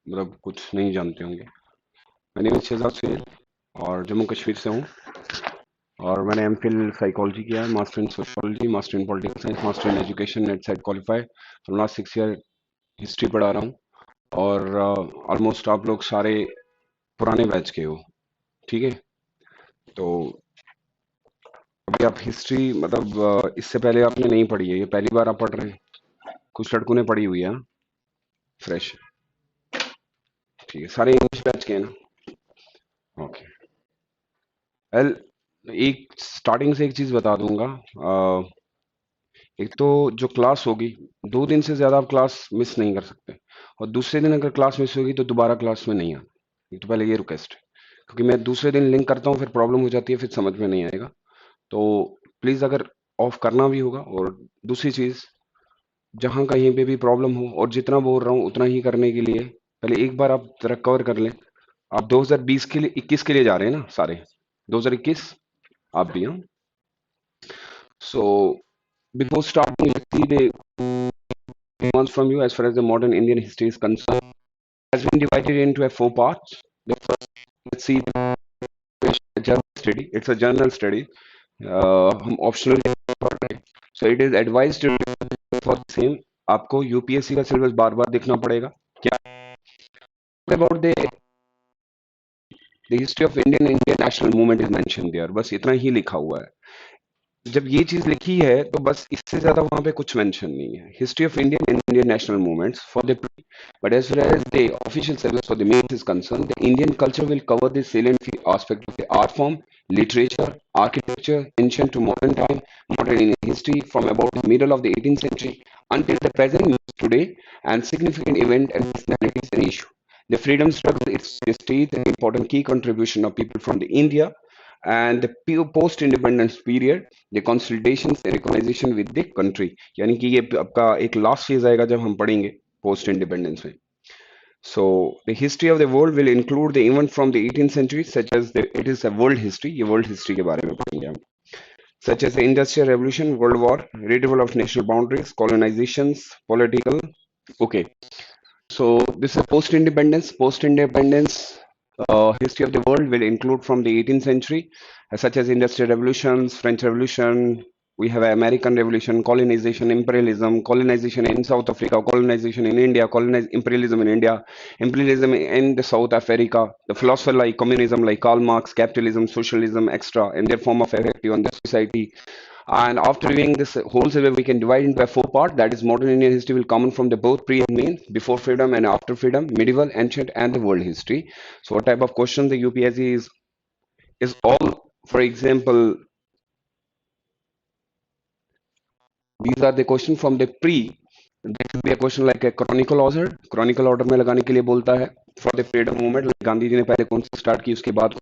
मतलब कुछ नहीं जानते होंगे। मैंने नेम शहजाद सुहेल और जम्मू कश्मीर से हूँ। और मैंने एमफिल साइकोलॉजी किया है, master in sociology, master in political science, master in education, net side qualified. From last 6 year history पढ़ा रहा हूँ। और ऑलमोस्ट आप लोग सारे पुराने बैच के हो, ठीक है। तो अभी आप हिस्ट्री मतलब इससे पहले आपने नहीं पढ़ी है, ये पहली बार आप पढ़ रहे हैं। कुछ लड़कों ने पढ़ी हुई है, फ्रेश। ठीक है, सारे इंग्लिश बैच के हैं ना। ओके। वेल, एक स्टार्टिंग से एक चीज बता दूंगा। अ, एक तो जो क्लास होगी, 2 दिन से ज्यादा आप क्लास मिस नहीं कर सकते। और दूसरे दिन अगर क्लास मिस होगी तो दोबारा क्लास में नहीं आना। एक तो पहले ये रिक्वेस्ट है, क्योंकि मैं दूसरे दिन लिंक करता हूँ, फिर प्रॉब्लम हो जाती है, फिर समझ में नहीं आएगा। तो प्लीज अगर ऑफ करना भी होगा। और दूसरी चीज, जहां कहीं पे भी प्रॉब्लम हो और जितना बोल रहा हूँ उतना ही करने के लिए पहले एक बार आप जरा कवर कर लें। आप 2020 के लिए 21 के लिए जा रहे हैं ना सारे? 2021 आप भी हैं? So before starting, let's see the demands from you as far as the modern Indian history is concerned. Has been divided into a 4 parts. The first, let's see the journal study. It's a journal study. हम optional पढ़ रहे हैं, so it is advised for same. आपको UPSC का syllabus बार बार देखना पड़ेगा क्या about the history of Indian Indian national movement is mention there, बस इतना ही लिखा हुआ है। जब ये चीज लिखी है तो बस इससे ज्यादा वहां पे कुछ मेंशन नहीं है। History of Indian and Indian national movements for the but as far as the official syllabus for the mains is concerned, the Indian culture will cover the salient aspect of the art form, literature, architecture, ancient to modern time, modern Indian history from about the middle of the 18th century until the present news today, and significant event and personalities and issue. The freedom struggle, its state, and important key contribution of people from the India and the post-independence period, the consolidations and recognition with the country। यानी कि ये आपका एक last phase आएगा जब हम पढ़ेंगे post independence में। So the history of the world will include the event from the 18th century, such as it is a world history। ये world history के बारे में पढ़ेंगे हम। Such as the Industrial Revolution, World War, retrieval of national boundaries, colonizations, political। Okay, so this is post-independence. Post-independence history of the world will include from the 18th century, such as industrial revolutions, French Revolution. We have American Revolution, colonization, imperialism, colonization in South Africa, colonization in India, imperialism in India, imperialism in the South Africa. The philosopher like communism, like Karl Marx, capitalism, socialism, extra, and their form of effect on the society. And after reviewing this whole survey, we can divide into a 4 part. That is, modern Indian history will come from the both pre and main, before freedom and after freedom, medieval, ancient, and the world history. So, what type of question the UPSC is all. For example, these are the question from the pre. There will be a question like a chronicle order में लगाने के लिए बोलता है। For the freedom movement, Gandhi ji ने पहले कौन से स्टार्ट की, उसके बाद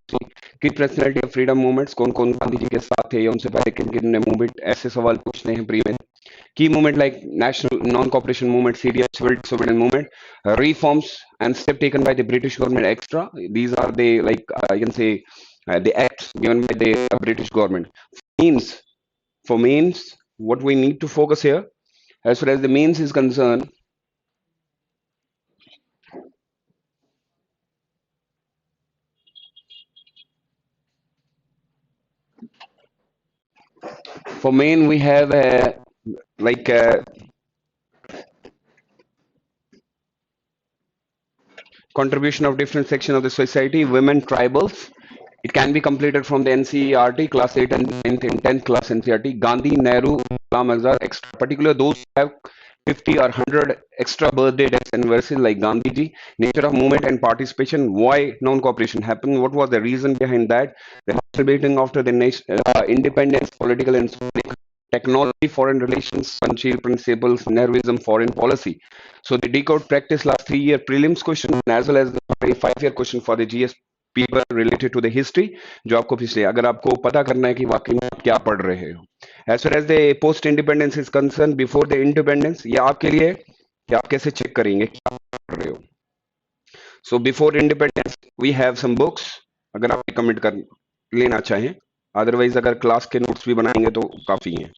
की पर्सनैलिटी ऑफ फ्रीडम मूवमेंट्स, कौन कौन गांधी जी के साथ थे या उनसे पहले किन किन ने मूवमेंट, ऐसे सवाल पूछने हैं प्री में। Key movement like national non-cooperation movement, Syria, civil disobedience movement, reforms and step taken by the British government extra. These are the like you can say the acts given by the British government. Means for means, what we need to focus here, as far as the means is concerned, for main we have like contribution of different section of the society, women, tribals. It can be completed from the NCERT class 8 and 9th and 10th class NCERT. Gandhi, Nehru, Kalam Azhar, extra. Particular those who have 50 or 100 extra birthday dates anniversary like Gandhi ji. Nature of movement and participation. Why non-cooperation happened? What was the reason behind that? The celebrating after the nation, independence, political and technology, foreign relations, Panchil principles, Nehruism, foreign policy. So the decode practice last 3 year prelims question as well as the 5 year question for the GS paper related to the history, जो आपको पिछले अगर आपको पता करना है कि वाकई में आप क्या पढ़ रहे हो। As far as the post independence is concern, before the independence, ये आपके लिए कि आप कैसे चेक करेंगे क्या पढ़ रहे हो। So before independence we have some books, अगर आप रिकमेंड कर लेना चाहें, अदरवाइज अगर क्लास के नोट्स भी बनाएंगे तो काफी हैं।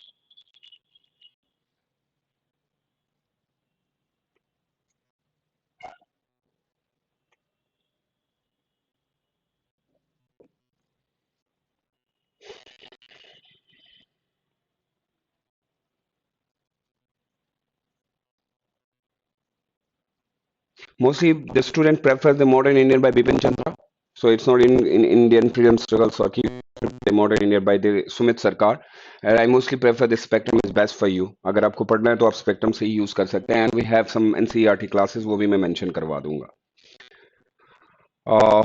Mostly the student prefer the modern Indian by Bipin Chandra. So it's not in Indian freedom struggle circuit, the modern India by the Sumit Sarkar. And I mostly prefer the spectrum is best for you. अगर आपको पढ़ना है तो आप spectrum से ही use कर सकते हैं. And we have some NCERT classes वो भी मैं mention करवा दूंगा. Uh,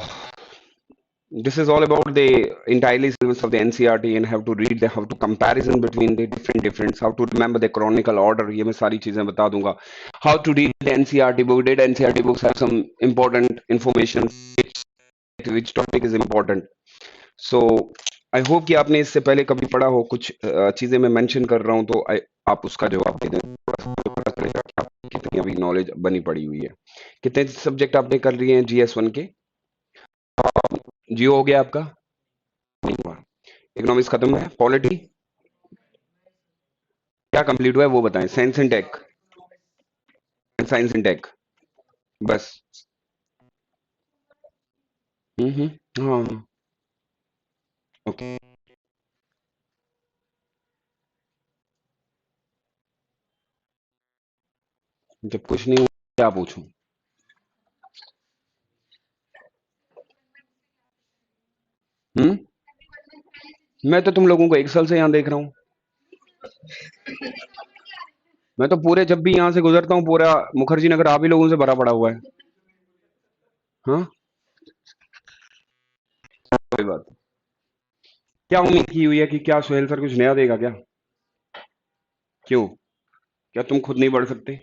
this is all about the entirely syllabus of the NCERT and have to read the how to comparison between the different how to remember the chronicle order ये मैं सारी चीजें बता दूंगा. How to read the NCERT book. Did NCERT books have some important information which topic is important. So I hope कि आपने इससे पहले कभी पढ़ा हो कुछ चीजें मैं मेंशन कर रहा हूँ तो आप उसका जवाब दे दें. थोड़ा सा मुझे पता चलेगा कि आपकी कितनी अभी नॉलेज बनी पड़ी हुई है. कितने सब्जेक्ट आपने कर लिए हैं GS1 के? जियो हो गया आपका? नहीं हुआ. इकोनॉमिक्स खत्म है. पॉलिटी क्या कंप्लीट हुआ है वो बताएं. Science and tech. Science and tech बस. हाँ. ओके. जब कुछ नहीं हुआ क्या पूछूं? हम्म. मैं तो तुम लोगों को एक साल से यहाँ देख रहा हूँ. मैं तो पूरे जब भी यहाँ से गुजरता हूँ पूरा मुखर्जी नगर आप ही लोगों से भरा पड़ा हुआ है. हाँ. कोई बात. क्या उम्मीद की हुई है कि क्या सुहेल सर कुछ नया देगा क्या? क्यों? क्या तुम खुद नहीं बढ़ सकते?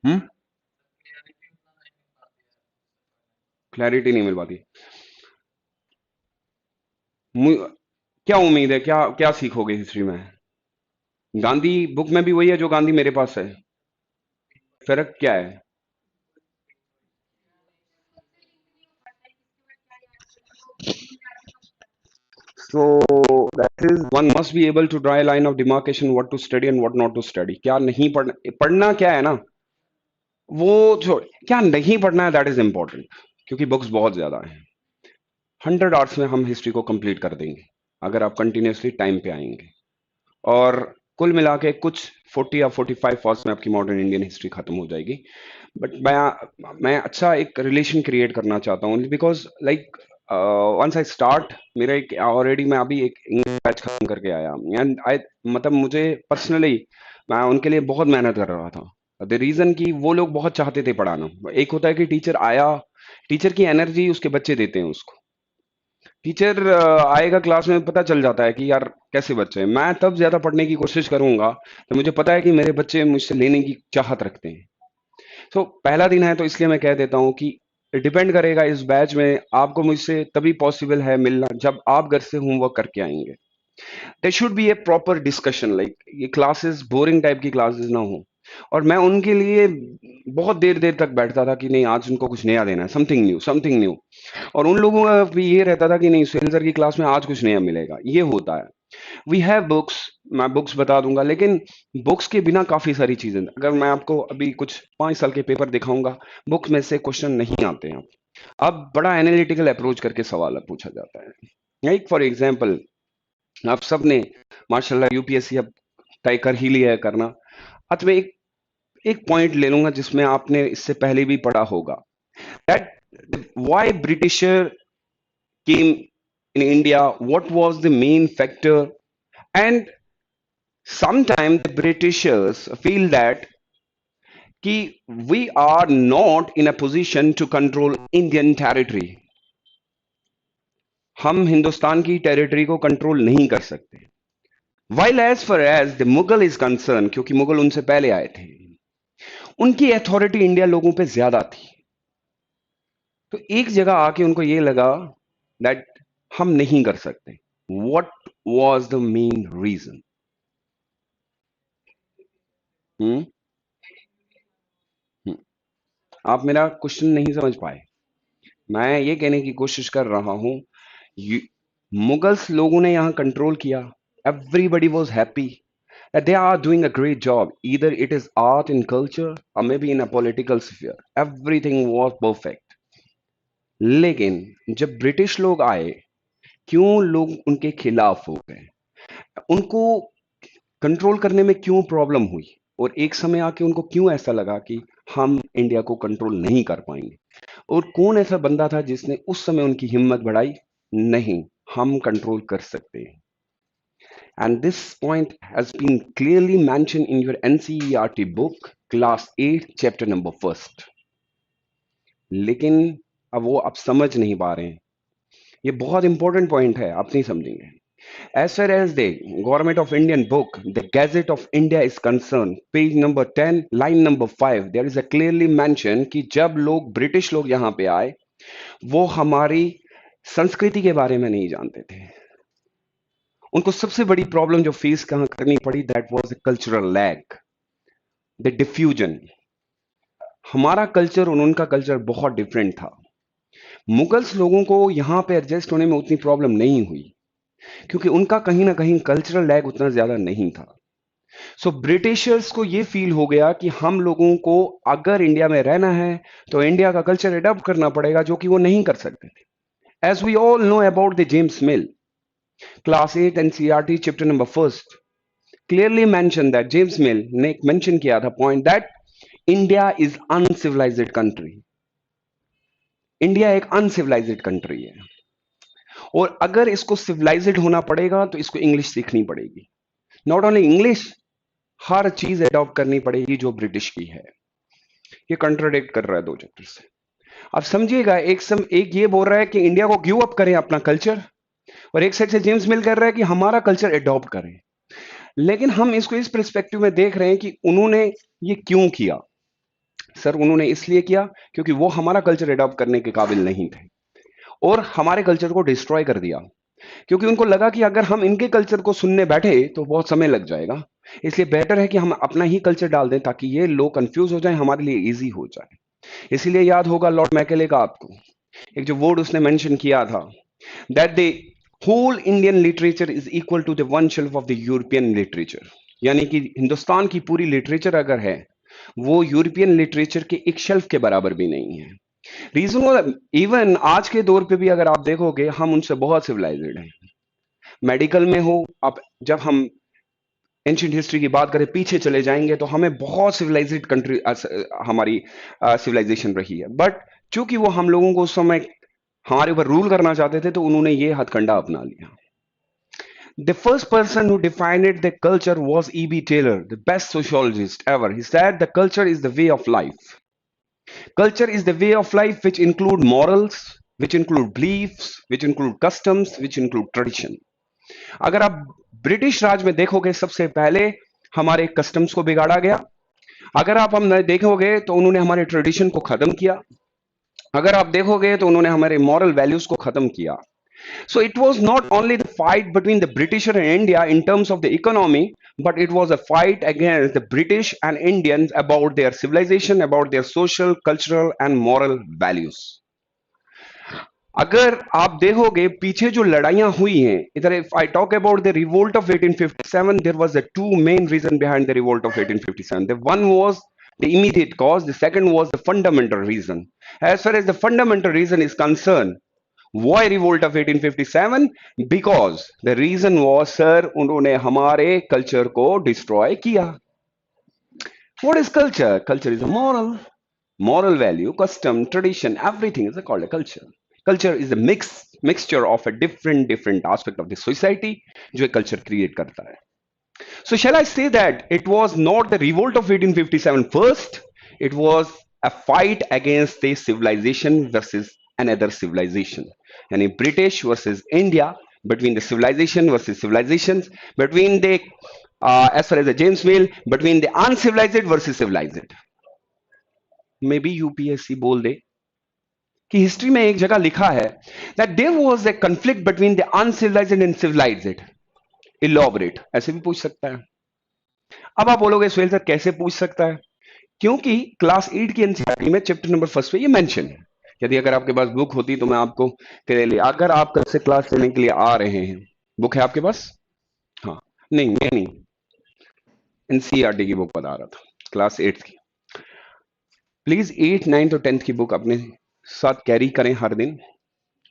हम्म. क्लैरिटी नहीं मिल पाती. मु- क्या उम्मीद है? क्या क्या सीखोगे हिस्ट्री में? गांधी बुक में भी वही है जो गांधी मेरे पास है. फर्क क्या है? So that is one must be able to draw a line of demarcation what to study and what not to study. क्या नहीं पढ़ना, पढ़ना क्या है ना, वो छोड़. क्या नहीं पढ़ना है दैट इज इंपॉर्टेंट. क्योंकि बुक्स बहुत ज्यादा हैं. 100 आवर्स में हम हिस्ट्री को कंप्लीट कर देंगे अगर आप कंटिन्यूसली टाइम पे आएंगे. और कुल मिला के कुछ 40 या 45 आवर्स में आपकी मॉडर्न इंडियन हिस्ट्री खत्म हो जाएगी. बट मैं अच्छा एक रिलेशन क्रिएट करना चाहता हूँ because like once I start मेरा एक ऑलरेडी मैं अभी एक इंग्लिश बैच खत्म करके आया एंड आई मतलब मुझे पर्सनली मैं उनके लिए बहुत मेहनत कर रहा था. द रीजन कि वो लोग बहुत चाहते थे पढ़ाना. एक होता है कि टीचर आया, टीचर की एनर्जी उसके बच्चे देते हैं उसको. टीचर आएगा क्लास में पता चल जाता है कि यार कैसे बच्चे हैं. मैं तब ज्यादा पढ़ने की कोशिश करूंगा तो मुझे पता है कि मेरे बच्चे मुझसे लेने की चाहत रखते हैं. तो पहला दिन है तो इसलिए मैं कह देता हूँ कि डिपेंड करेगा इस बैच में आपको मुझसे तभी पॉसिबल है मिलना जब आप घर से होमवर्क करके आएंगे. There should be a proper discussion like ये क्लासेस बोरिंग टाइप की क्लासेस ना हो. और मैं उनके लिए बहुत देर देर तक बैठता था कि नहीं आज उनको कुछ नया देना है, समथिंग न्यू समथिंग न्यू. और उन लोगों का भी ये रहता था कि नहीं सुहेल सर की क्लास में आज कुछ नया मिलेगा. ये होता है. We have books. मैं बुक्स बता दूंगा लेकिन बुक्स के बिना काफी सारी चीजें अगर मैं आपको अभी कुछ 5 साल के पेपर दिखाऊंगा बुक में से क्वेश्चन नहीं आते हैं. अब बड़ा एनालिटिकल अप्रोच करके सवाल पूछा जाता है. लाइक फॉर एग्जाम्पल आप सबने माशाल्लाह यूपीएससी अब तय कर ही लिया है करना. आज मैं एक एक पॉइंट ले लूंगा जिसमें आपने इससे पहले भी पढ़ा होगा that why britisher came in India, what was the main factor. And sometimes the britishers feel that कि we are not in a position to control Indian territory. हम हिंदुस्तान की टेरिटरी को कंट्रोल नहीं कर सकते. while as far as the Mughal is concerned क्योंकि मुगल उनसे पहले आए थे उनकी अथॉरिटी इंडिया लोगों पे ज्यादा थी. तो एक जगह आके उनको ये लगा दैट हम नहीं कर सकते. what was the main reason? हम्म. हम्म. आप मेरा क्वेश्चन नहीं समझ पाए. मैं ये कहने की कोशिश कर रहा हूं मुगल्स लोगों ने यहां कंट्रोल किया. Everybody was happy that they are doing a great job. Either it is art and culture or maybe in a political sphere. Everything was perfect. लेकिन जब ब्रिटिश लोग आए क्यों लोग उनके खिलाफ हो गए? उनको कंट्रोल करने में क्यों प्रॉब्लम हुई? और एक समय आके उनको क्यों ऐसा लगा कि हम इंडिया को कंट्रोल नहीं कर पाएंगे, और कौन ऐसा बंदा था जिसने उस समय उनकी हिम्मत बढ़ाई, नहीं, हम कंट्रोल कर सकते हैं। And this point has been clearly mentioned in your NCERT book, class 8, chapter number 1st. लेकिन अब वो आप समझ नहीं पा रहे हैं। ये बहुत इंपॉर्टेंट पॉइंट है, आप नहीं समझेंगे। As far as the Government of Indian book, the Gazette of India is concerned, page number 10, line number 5, there is a clearly mention कि जब लोग ब्रिटिश लोग यहाँ पे आए, वो हमारी संस्कृति के बारे में नहीं जानते थे। उनको सबसे बड़ी प्रॉब्लम जो फेस कहाँ करनी पड़ी, that was the cultural lag, the diffusion. हमारा कल्चर और उनका कल्चर बहुत डिफरेंट था। मुगल्स लोगों को यहाँ पे एडजस्ट होने में उतनी प्रॉब्लम नहीं हुई, क्योंकि उनका कहीं ना कहीं कल्चरल लैग उतना ज्यादा नहीं था। सो ब्रिटिशर्स को ये फील हो गया कि हम लोगों को अगर इंडिया में रहना है तो इंडिया का कल्चर एडॉप्ट करना पड़ेगा, जो कि वो नहीं कर सकते थे। As we all know about the James Mill, class 8 NCERT chapter number 1 clearly mention that James Mill ने मेंशन किया था point that India is uncivilized country. India एक अनसिविलाइज्ड कंट्री है, और अगर इसको सिविलाइज्ड होना पड़ेगा तो इसको इंग्लिश सीखनी पड़ेगी। नॉट ओनली इंग्लिश, हर चीज अडॉप्ट करनी पड़ेगी जो ब्रिटिश की है। ये कंट्राडिक्ट कर रहा है दो चैप्टर से। अब समझिएगा, एक ये बोल रहा है कि इंडिया को गिव अप करें अपना कल्चर, और एक साइड से जेम्स मिल कर रहा है कि हमारा कल्चर अडॉप्ट करें। लेकिन हम इसको इस पर्सपेक्टिव में देख रहे हैं कि उन्होंने ये क्यों किया। सर, उन्होंने इसलिए किया क्योंकि वो हमारा कल्चर अडॉप्ट करने के काबिल नहीं थे, और हमारे कल्चर को डिस्ट्रॉय कर दिया, क्योंकि उनको लगा कि अगर हम इनके कल्चर को सुनने बैठे तो बहुत समय लग जाएगा, इसलिए बेटर है कि हम अपना ही कल्चर डाल दें ताकि ये लोग कंफ्यूज हो जाएं, हमारे लिए इजी हो जाए। इसीलिए याद होगा लॉर्ड मैकेले का आपको एक जो वर्ड उसने मेंशन किया था, that the whole Indian literature is equal to the one shelf of the European literature. यानी कि हिंदुस्तान की पूरी लिटरेचर अगर है, वो यूरोपियन लिटरेचर के एक शेल्फ के बराबर भी नहीं है। रीजन वो, इवन आज के दौर पे भी अगर आप देखोगे, हम उनसे बहुत सिविलाइज्ड हैं। मेडिकल में हो आप, जब हम एंशियंट हिस्ट्री की बात करें, पीछे चले जाएंगे तो हमें बहुत सिविलाइज्ड कंट्री हमारी सिविलाइजेशन रही है। बट चूंकि वो हम लोगों को उस समय हमारे ऊपर रूल करना चाहते थे, तो उन्होंने ये हथकंडा अपना लिया। The first person who defined the culture was E.B. Taylor, the best sociologist ever. He said the culture is the way of life. Culture is the way of life which include morals, which include beliefs, which include customs, which include tradition. अगर आप British राज में देखोगे, सबसे पहले हमारे customs को बिगाड़ा गया। अगर आप हम देखोगे तो उन्होंने हमारे ट्रेडिशन को खत्म किया। अगर आप देखोगे तो उन्होंने हमारे मॉरल वैल्यूज को खत्म किया। So it was not only the fight between the British and India in terms of the economy, but it was a fight against the British and Indians about their civilization, about their social, cultural and moral values. अगर आप देखोगे पीछे जो लड़ाइयां हुई हैं इधर, if I talk about the revolt of 1857, there was a two main reason behind the revolt of 1857. The one was the immediate cause, the second was the fundamental reason. As far as the fundamental reason is concerned, why revolt of 1857? Because the reason was, sir, उन्होंने हमारे culture को destroy किया। What is culture? Culture is a moral value, custom, tradition, everything is called a culture. Culture is a mixture of a different aspect of the society जो culture create करता है। So shall I say that it was not the revolt of 1857 first, it was a fight against the civilization versus another civilization. यानी British versus India, between the civilization versus civilizations, between the as far as the James Mill, between the uncivilized versus civilized. Maybe UPSC बोल दे कि history में एक जगह लिखा है that there was a conflict between the uncivilized and civilized. Elaborate, ऐसे भी पूछ सकता है। अब आप बोलोगे सुहेल सर कैसे पूछ सकता है? क्योंकि क्लास 8 की एनसीईआरटी में चैप्टर नंबर 1 पे ये मेंशन है। यदि अगर आपके पास बुक होती तो मैं आपको क्लियरली, अगर आप कल से क्लास लेने के लिए आ रहे हैं, बुक है आपके पास? हाँ, नहीं मैं नहीं, एनसीईआरटी की बुक बता रहा था, क्लास 8 की। प्लीज 8, 9 और 10 की बुक अपने साथ कैरी करें हर दिन।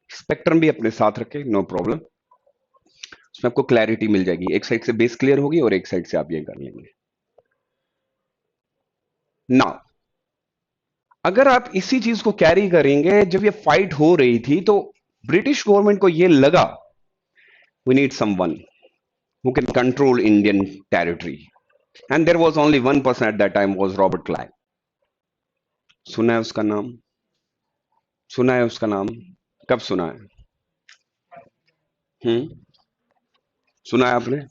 स्पेक्ट्रम भी अपने साथ रखें, नो प्रॉब्लम। उसमें आपको क्लैरिटी मिल जाएगी, एक साइड से बेस क्लियर होगी और एक साइड से आप ये कर लेंगे। ना, अगर आप इसी चीज को कैरी करेंगे, जब ये फाइट हो रही थी तो ब्रिटिश गवर्नमेंट को ये लगा we need someone who can control Indian territory. And there was only one person at that time was Robert Clive. सुना है उसका नाम? सुना है उसका नाम? कब सुना है? सुना है आपने?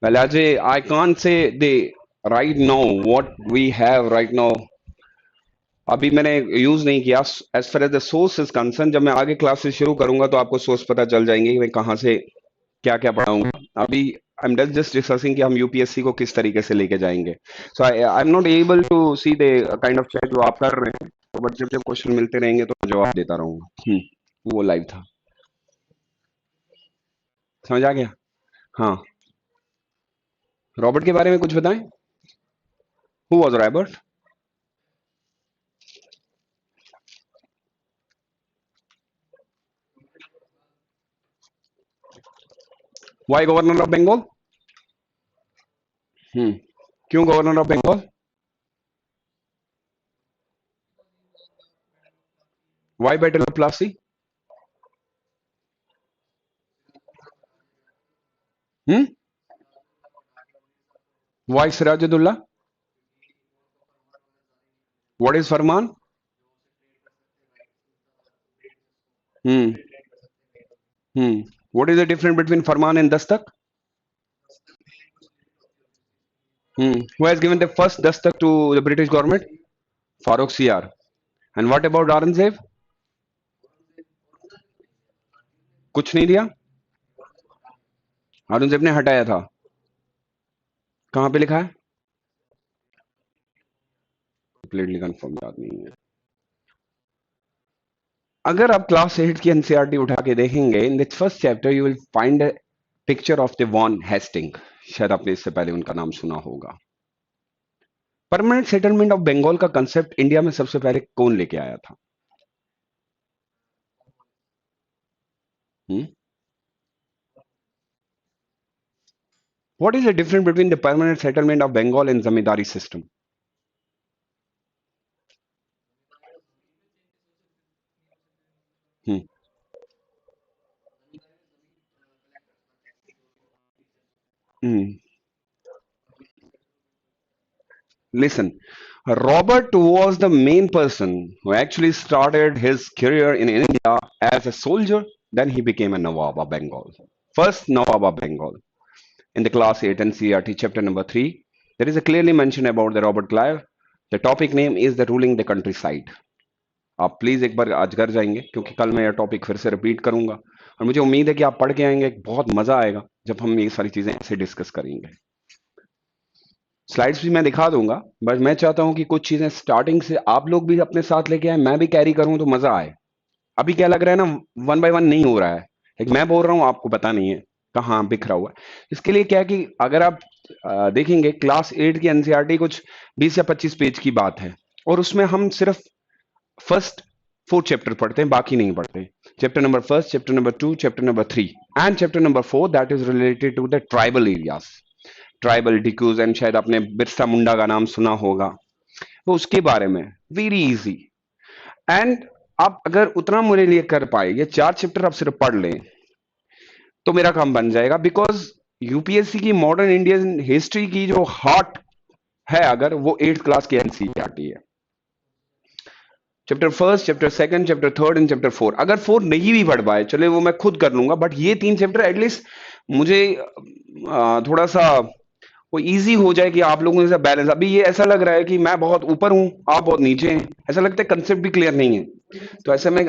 Well, Ajay, I can't say the right now what we have right now. अभी मैंने यूज नहीं किया as far as the source is concern. जब मैं आगे क्लासेस शुरू करूंगा तो आपको सोर्स पता चल जाएंगे कि मैं कहाँ से क्या क्या पढ़ाऊंगा। अभी आई एम जस्ट डिस्कसिंग कि हम यूपीएससी को किस तरीके से लेके जाएंगे। So I am not able to see the kind of chat जो आप कर रहे हैं, तो बट जब जब क्वेश्चन मिलते रहेंगे तो मैं जवाब देता रहूंगा। वो लाइव था, समझ आ गया? हाँ, रॉबर्ट के बारे में कुछ बताएं। Who was Robert? Why governor of Bengal? क्यों governor of Bengal? Why battle of Plassey? Why Sirajuddaulah? What is farman? Hmm what is the difference between farman and dastak? Who has given the first dastak to the British government? Farooq Siyar. And what about Aurangzeb? कुछ नहीं दिया? औरंगजेब ने हटाया था। कहां पे लिखा है? कंप्लीटली कंफर्म याद नहीं है। अगर आप क्लास 8 की एनसीईआरटी उठा के देखेंगे, in the first chapter you will find a picture of the Warren Hastings. शायद आपने इससे पहले उनका नाम सुना होगा। परमानेंट सेटलमेंट ऑफ बंगाल का कंसेप्ट इंडिया में सबसे पहले कौन लेके आया था? What is the difference between the permanent settlement of Bengal and zamindari system? Hmm. Hmm. Listen, Robert was the main person who actually started his career in India as a soldier. Then he became a Nawab of Bengal. First Nawab of Bengal. In the class 8 NCERT chapter number 3, there is a clearly mention about the Robert Clive. The topic name is the ruling the countryside. आप please एक बार आज घर जाएंगे, क्योंकि कल मैं यह topic फिर से रिपीट करूंगा और मुझे उम्मीद है कि आप पढ़ के आएंगे। बहुत मजा आएगा जब हम ये सारी चीजें ऐसे डिस्कस करेंगे। स्लाइड्स भी मैं दिखा दूंगा, बट मैं चाहता हूं कि कुछ चीजें स्टार्टिंग से आप लोग भी अपने साथ लेके आए, मैं भी कैरी करूं तो मजा आए। अभी क्या लग रहा है ना, वन बाय वन नहीं हो रहा है। एक मैं बोल रहा हूं, आपको पता नहीं है कहाँ बिखरा हुआ है। इसके लिए क्या है कि अगर आप देखेंगे क्लास 8 की एनसीईआरटी कुछ 20 या 25 पेज की बात है, और उसमें हम सिर्फ फर्स्ट 4 चैप्टर पढ़ते हैं, बाकी नहीं पढ़ते। Chapter number first, chapter number 2, chapter number 3 and chapter number 4 that is related to the tribal areas, tribal डिक्यूज। एंड शायद आपने बिरसा मुंडा का नाम सुना होगा, तो उसके बारे में वेरी इजी। एंड आप अगर उतना मेरे लिए कर पाए, ये 4 चैप्टर आप सिर्फ पढ़ लें तो मेरा काम बन जाएगा। बिकॉज यूपीएससी की मॉडर्न इंडियन हिस्ट्री की जो हार्ट है, अगर वो 8th क्लास की एनसीईआरटी है। Chapter first, chapter second, chapter third and chapter 4। अगर 4 नहीं भी पढ़ पाए चले, वो मैं खुद कर लूंगा, बट ये 3 चैप्टर एटलीस्ट मुझे थोड़ा सा वो इजी हो जाए कि आप लोगों से बैलेंस। अभी ये ऐसा लग रहा है कि मैं बहुत ऊपर हूं, आप बहुत नीचे हैं, ऐसा लगता है कंसेप्ट भी क्लियर नहीं है। तो ऐसे में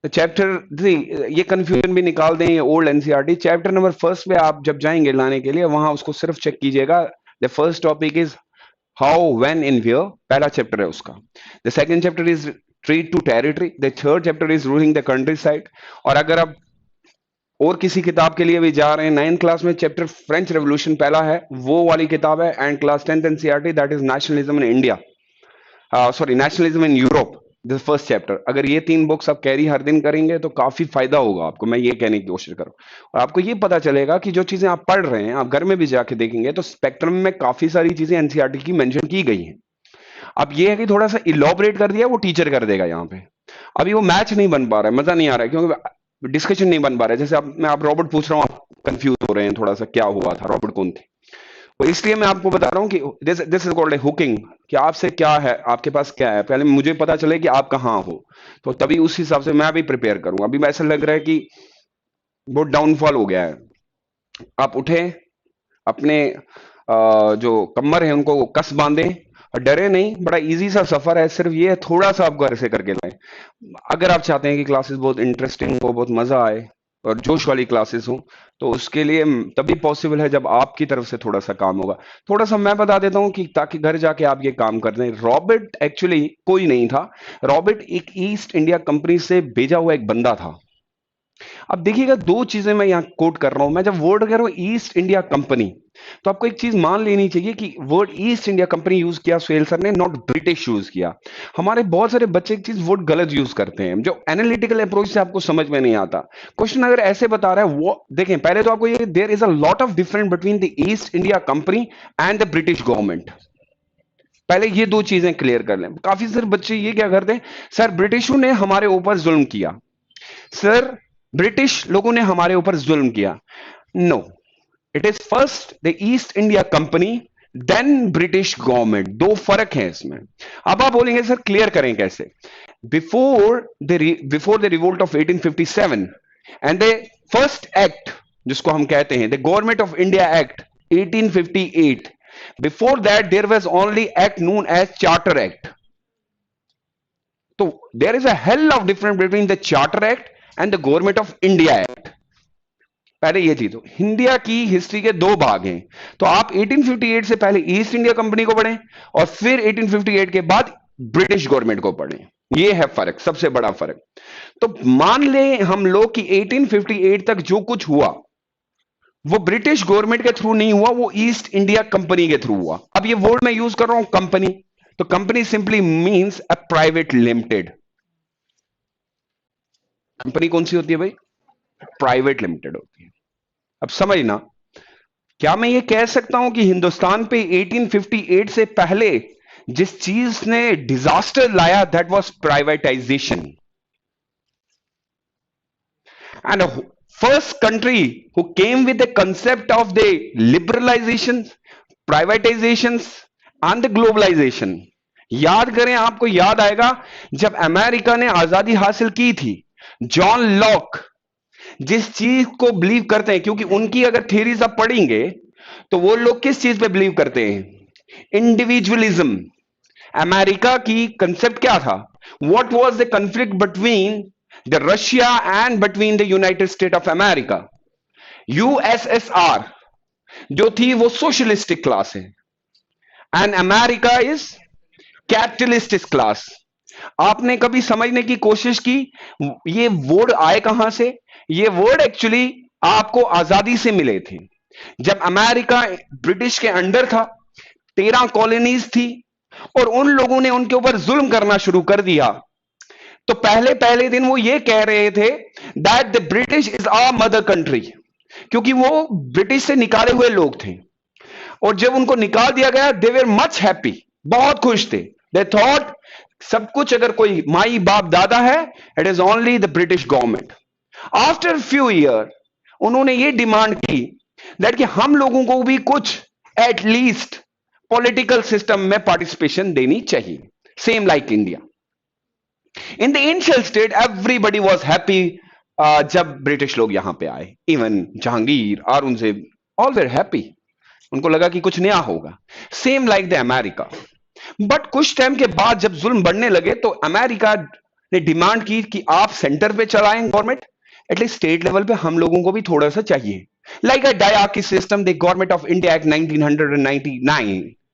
चैप्टर 3 ये कंफ्यूजन भी निकाल दें, ये old NCERT. Chapter number first पे आप जब जाएंगे लाने के लिए, वहां उसको सिर्फ चेक कीजिएगा। The first topic is how, when, in, where, पहला चैप्टर है उसका। The second chapter is trade to territory. The third chapter is ruling the country side. और अगर आप और किसी किताब के लिए भी जा रहे हैं, 9th क्लास में चैप्टर फ्रेंच रेवोल्यूशन पहला है, वो वाली किताब है। And class 10th NCERT that is nationalism in India, sorry nationalism in Europe, this first chapter. अगर ये 3 बुक्स आप कैरी हर दिन करेंगे तो काफी फायदा होगा आपको, मैं ये कहने की कोशिश करूँ। और आपको ये पता चलेगा कि जो चीजें आप पढ़ रहे हैं, आप घर में भी जाके देखेंगे तो स्पेक्ट्रम में काफी सारी चीजें एनसीईआरटी की मेंशन की गई हैं। अब ये है कि थोड़ा सा इलॉबरेट कर दिया, वो टीचर कर देगा यहाँ पे। अभी वो मैच नहीं बन पा रहा है, मजा नहीं आ रहा है, क्योंकि डिस्कशन नहीं बन पा रहा है। जैसे आप, मैं आप रॉबर्ट पूछ रहा हूँ, आप कंफ्यूज हो रहे हैं थोड़ा सा, क्या हुआ था, रॉबर्ट कौन थे। तो इसलिए मैं आपको बता रहा हूँ कि this is called a hooking, कि आपसे क्या है, आपके पास क्या है, पहले मुझे पता चले कि आप कहाँ हो, तो तभी उस हिसाब से मैं भी प्रिपेयर करूंगा। अभी ऐसा लग रहा है कि बहुत डाउनफॉल हो गया है। आप उठे, अपने जो कमर है उनको कस बांधे, और डरे नहीं, बड़ा इजी सा सफर है, सिर्फ ये थोड़ा सा आप घर से करके लाएं। अगर आप चाहते हैं कि क्लासेस बहुत इंटरेस्टिंग हो, बहुत मजा आए और जोश वाली क्लासेस हो, तो उसके लिए तभी पॉसिबल है जब आपकी तरफ से थोड़ा सा काम होगा। थोड़ा सा मैं बता देता हूं कि ताकि घर जाके आप ये काम कर दें। रॉबर्ट एक्चुअली कोई नहीं था, रॉबर्ट एक ईस्ट इंडिया कंपनी से भेजा हुआ एक बंदा था। अब देखिएगा, दो चीजें मैं यहां कोट कर रहा हूं। मैं जब वर्ड कह रहा हूं ईस्ट इंडिया कंपनी, तो आपको एक चीज मान लेनी चाहिए कि word east India company use किया सुहेल सर ने, नॉट ब्रिटिश यूज किया। हमारे बहुत सारे बच्चे एक चीज वर्ड गलत यूज करते हैं, जो एनालिटिकल अप्रोच से आपको समझ में नहीं आता। क्वेश्चन अगर ऐसे बता रहा है, वो देखें पहले तो आपको ये, there is a lot of difference between the East India Company and the British government. पहले ये दो चीजें क्लियर कर लें। काफी सारे बच्चे ये क्या करते हैं, सर ब्रिटिशों ने हमारे ऊपर जुल्म किया, सर ब्रिटिश लोगों ने हमारे ऊपर जुल्म किया। No, it is first the East India Company, then British government. दो फर्क है इसमें। अब आप बोलेंगे सर क्लियर करें कैसे। Before the revolt of 1857 and the first act जिसको हम कहते हैं the government of India act 1858, before that there was only act known as charter act. तो there is a hell of difference between the charter act and the government of India act. पहले ये चीज हो, India की history के दो भाग हैं। तो आप 1858 से पहले ईस्ट इंडिया कंपनी को पढ़ें और फिर 1858 के बाद ब्रिटिश गवर्नमेंट को पढ़ें। ये है फर्क, सबसे बड़ा फर्क। तो मान लें हम लोग कि 1858 तक जो कुछ हुआ वो ब्रिटिश गवर्नमेंट के थ्रू नहीं हुआ, वो ईस्ट इंडिया कंपनी के थ्रू हुआ। अब ये वर्ड मैं यूज कर रहा हूं कंपनी, तो company simply means a private limited. Company कौन सी होती है भाई, प्राइवेट लिमिटेड होती है। अब समझना, क्या मैं ये कह सकता हूं कि हिंदुस्तान पे 1858 से पहले जिस चीज ने डिजास्टर लाया that was privatization, and first country who came with the concept of the liberalization, privatization and the globalization. याद करें, आपको याद आएगा जब अमेरिका ने आजादी हासिल की थी, जॉन लॉक जिस चीज को बिलीव करते हैं, क्योंकि उनकी अगर थ्योरीज आप पढ़ेंगे तो वो लोग किस चीज पे बिलीव करते हैं, इंडिविजुअलिज्म। अमेरिका की कंसेप्ट क्या था, what was the conflict between the Russia and between the United state of America. USSR जो थी वो सोशलिस्टिक क्लास है, and America is capitalistic class. आपने कभी समझने की कोशिश की ये वर्ड आए कहां से। ये वर्ड एक्चुअली आपको आजादी से मिले थे। जब अमेरिका ब्रिटिश के अंडर था, 13 कॉलोनीज थी, और उन लोगों ने उनके ऊपर जुल्म करना शुरू कर दिया, तो पहले पहले दिन वो ये कह रहे थे that the British is our mother country, क्योंकि वो ब्रिटिश से निकाले हुए लोग थे। और जब उनको निकाल दिया गया, दे वर मच हैप्पी, बहुत खुश थे। दे थॉट सब कुछ अगर कोई माई बाप दादा है, it is only the British government. After few year उन्होंने ये डिमांड की दैट कि हम लोगों को भी कुछ एटलीस्ट पॉलिटिकल सिस्टम में पार्टिसिपेशन देनी चाहिए, same like India. In the initial state everybody was happy. जब ब्रिटिश लोग यहां पे आए, इवन जहांगीर और उनसे, ऑल वेर हैप्पी, उनको लगा कि कुछ नया होगा, same like the America. But कुछ टाइम के बाद जब जुल्म बढ़ने लगे, तो अमेरिका ने डिमांड की कि आप सेंटर पे चलाएं गवर्नमेंट, एटलीस्ट स्टेट लेवल पे हम लोगों को भी थोड़ा सा चाहिए। Like a dyarchy system, the government of India act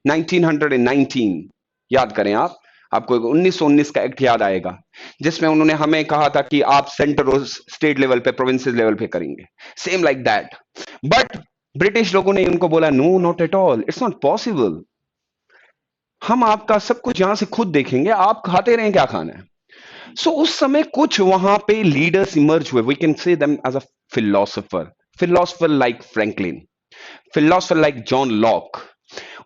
1919, याद करें आप, आपको 1919 का एक्ट याद आएगा, जिसमें उन्होंने हमें कहा था कि आप सेंटर और स्टेट लेवल पे, प्रोविंसेस लेवल पे करेंगे, same like that. But British लोगों ने उनको बोला no, not at all, it's not possible. हम आपका सब कुछ यहां से खुद देखेंगे, आप खाते रहें क्या खाना है। सो उस समय कुछ वहां पे लीडर्स इमर्ज हुए, we can say them as a philosopher, philosopher like Franklin, philosopher like John Locke.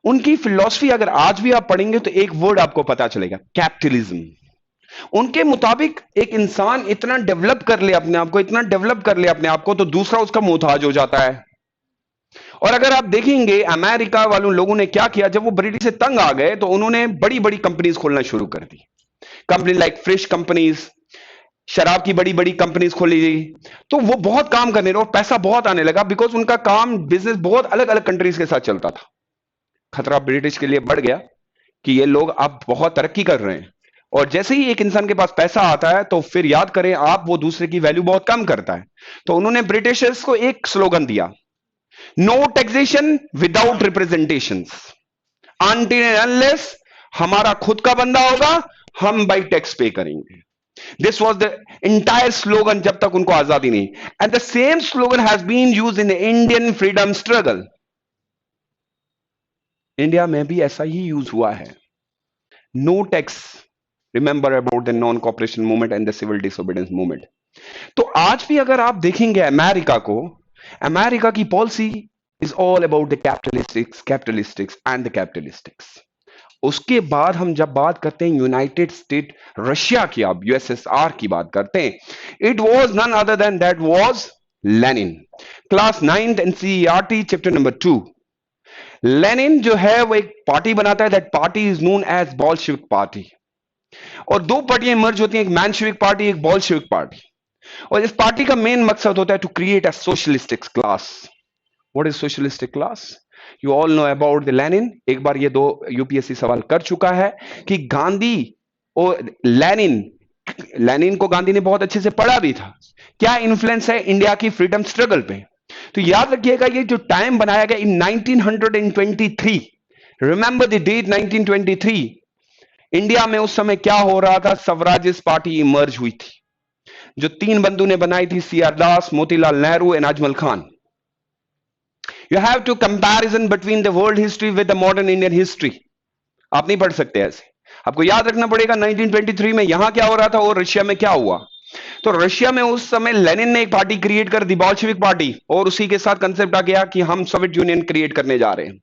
उनकी फिलॉसफी अगर आज भी आप पढ़ेंगे तो एक वर्ड आपको पता चलेगा, कैपिटलिज्म। उनके मुताबिक एक इंसान इतना डेवलप कर ले अपने आप को, इतना डेवलप कर ले अपने आप को, तो दूसरा उसका मोहताज हो जाता है। और अगर आप देखेंगे अमेरिका वालों लोगों ने क्या किया, जब वो ब्रिटिश से तंग आ गए तो उन्होंने बड़ी बड़ी कंपनीज खोलना शुरू कर दी। कंपनी लाइक फ्रिश कंपनीज, शराब की बड़ी बड़ी कंपनीज खोली गई। तो वो बहुत काम करने लगे और पैसा बहुत आने लगा, बिकॉज उनका काम बिजनेस बहुत अलग अलग कंट्रीज के साथ चलता था। खतरा ब्रिटिश के लिए बढ़ गया कि ये लोग अब बहुत तरक्की कर रहे हैं। और जैसे ही एक इंसान के पास पैसा आता है तो फिर याद करें आप, वो दूसरे की वैल्यू बहुत कम करता है। तो उन्होंने ब्रिटिशर्स को एक स्लोगन दिया, no taxation without representation, until and unless हमारा खुद का बंदा होगा हम बाई टैक्स पे करेंगे। This was the entire slogan जब तक उनको आजादी नहीं। And the same slogan has been use in the Indian freedom struggle. India में भी ऐसा ही यूज हुआ है, no tax. Remember about the non cooperation movement and the civil disobedience movement. तो आज भी अगर आप देखेंगे अमेरिका को, अमेरिका की policy is all about the capitalistics, capitalistics and the capitalistics. उसके बाद हम जब बात करते हैं यूनाइटेड स्टेट रशिया की, आप यूएसएसआर की बात करते हैं, it was none other than that was Lenin. Class 9th NCERT chapter number 2। Lenin जो है वो एक पार्टी बनाता है, that party is known as Bolshevik party. और दो पार्टियां इमर्ज होती हैं, एक मैंशेविक पार्टी, एक बोल्शेविक पार्टी। और इस पार्टी का मेन मकसद होता है to create a socialistic class. What is socialistic class? You all know about the Lenin. एक बार ये दो यूपीएससी सवाल कर चुका है कि गांधी और लेनिन, लेनिन को गांधी ने बहुत अच्छे से पढ़ा भी था, क्या इन्फ्लुएंस है इंडिया की फ्रीडम स्ट्रगल पे। तो याद रखिएगा ये जो टाइम बनाया गया इन 1923, रिमेंबर द डेट 1923। इंडिया में उस समय क्या हो रहा था, स्वराजिस्ट पार्टी इमर्ज हुई थी, जो तीन बंधु ने बनाई थी, CR Das, Motilal Nehru and Ajmal Khan. You have to comparison between the world history with the modern Indian history. आप नहीं पढ़ सकते ऐसे, आपको याद रखना पड़ेगा 1923 में यहां क्या हो रहा था और रशिया में क्या हुआ। तो रशिया में उस समय लेनिन ने एक पार्टी क्रिएट कर दी, बोल्शेविक पार्टी, और उसी के साथ कंसेप्ट आ गया कि हम सोवियत यूनियन क्रिएट करने जा रहे हैं।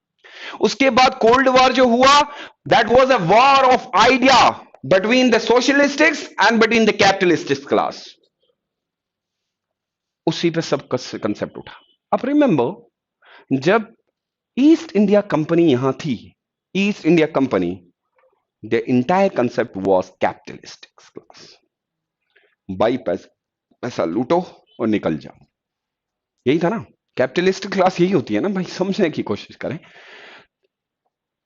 उसके बाद कोल्ड वॉर जो हुआ, that was a war of idea between the socialistics and between the capitalistics class. उसी पे सब कंसेप्ट उठा। अब रिमेंबर जब ईस्ट इंडिया कंपनी यहां थी, East India company, the entire concept was capitalistics class. बाई पैसा लूटो और निकल जाओ, यही था ना। कैपिटलिस्टिक क्लास यही होती है ना भाई, समझने की कोशिश करें।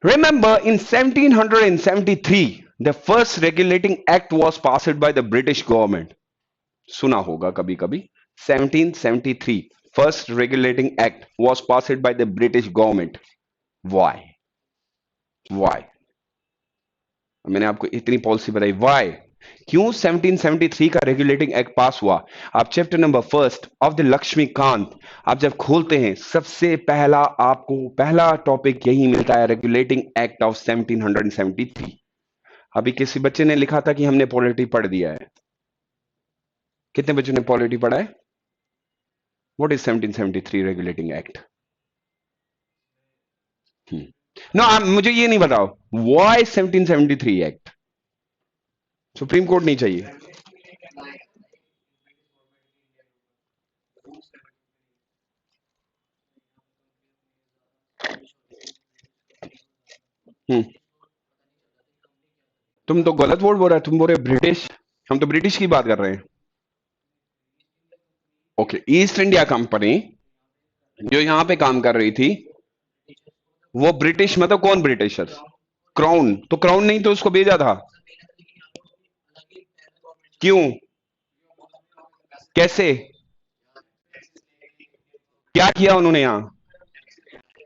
Remember, in 1773, the first regulating act was passed by the British government. सुना होगा कभी कभी, 1773, first regulating act was passed by the British government. Why? Why? मैंने आपको इतनी पॉलिसी बताई, why? क्यों 1773 का रेगुलेटिंग एक्ट पास हुआ? आप chapter number 1 of the Laxmikanth आप जब खोलते हैं, सबसे पहला आपको पहला टॉपिक यही मिलता है, रेगुलेटिंग एक्ट ऑफ 1773। अभी किसी बच्चे ने लिखा था कि हमने पॉलिटी पढ़ दिया है। कितने बच्चों ने पॉलिटी पढ़ा है? What is 1773 regulating act? No, मुझे ये नहीं बताओ, व्हाई 1773 एक्ट? सुप्रीम कोर्ट नहीं चाहिए? तुम तो गलत वर्ड बोल रहे हो, तुम बोल रहे ब्रिटिश, हम तो ब्रिटिश की बात कर रहे हैं। ओके, ईस्ट इंडिया कंपनी जो यहां पे काम कर रही थी, वो ब्रिटिश, मतलब कौन ब्रिटिशर्स? क्राउन। तो क्राउन नहीं तो उसको भेजा था, क्यों, कैसे, क्या किया उन्होंने? यहां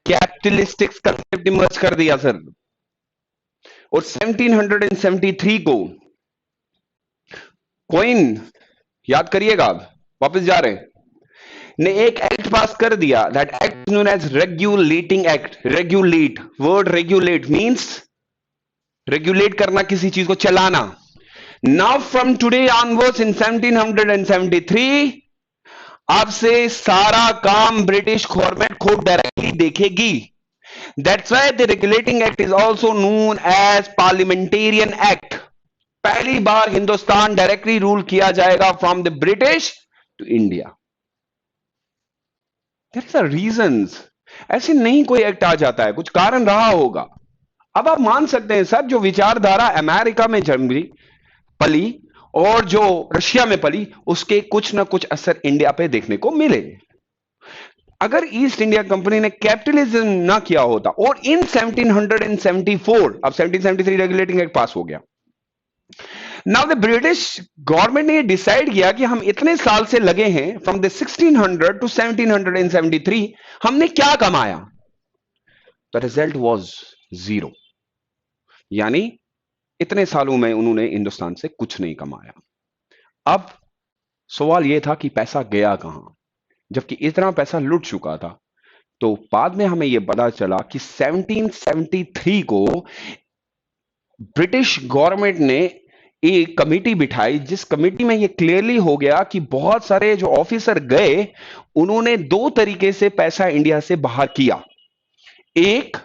कैपिटलिस्टिक कंसेप्ट इमर्ज कर दिया सर। और 1773 को क्वीन, याद करिएगा, आप वापस जा रहे हैं, ने एक एक्ट पास कर दिया, that act known as regulating act. Regulate, word regulate means regulate करना, किसी चीज को चलाना। Now from today onwards in 1773 अब से सारा काम ब्रिटिश गवर्नमेंट खुद डायरेक्टली देखेगी. That's why the regulating act is also known as parliamentarian act. पहली बार हिंदुस्तान डायरेक्टली रूल किया जाएगा from the British to India. There are reasons. ऐसे नहीं कोई एक्ट आ जाता है, कुछ कारण रहा होगा. अब आप मान सकते हैं सर, जो विचारधारा अमेरिका में जन्मी पली और जो रशिया में पली, उसके कुछ ना कुछ असर इंडिया पे देखने को मिले. अगर ईस्ट इंडिया कंपनी ने कैपिटलिज्म ना किया होता और इन 1774, अब 1773 रेगुलेटिंग एक्ट पास हो गया. नाउ द ब्रिटिश गवर्नमेंट ने डिसाइड किया कि हम इतने साल से लगे हैं, फ्रॉम द 1600 टू 1773 हमने क्या कमाया. The result was zero. यानी इतने सालों में उन्होंने हिंदुस्तान से कुछ नहीं कमाया. अब सवाल यह था कि पैसा गया कहां, जबकि इतना पैसा लुट चुका था. तो बाद में हमें यह पता चला कि 1773 को ब्रिटिश गवर्नमेंट ने एक कमेटी बिठाई, जिस कमेटी में यह क्लियरली हो गया कि बहुत सारे जो ऑफिसर गए, उन्होंने दो तरीके से पैसा इंडिया से बाहर किया. एक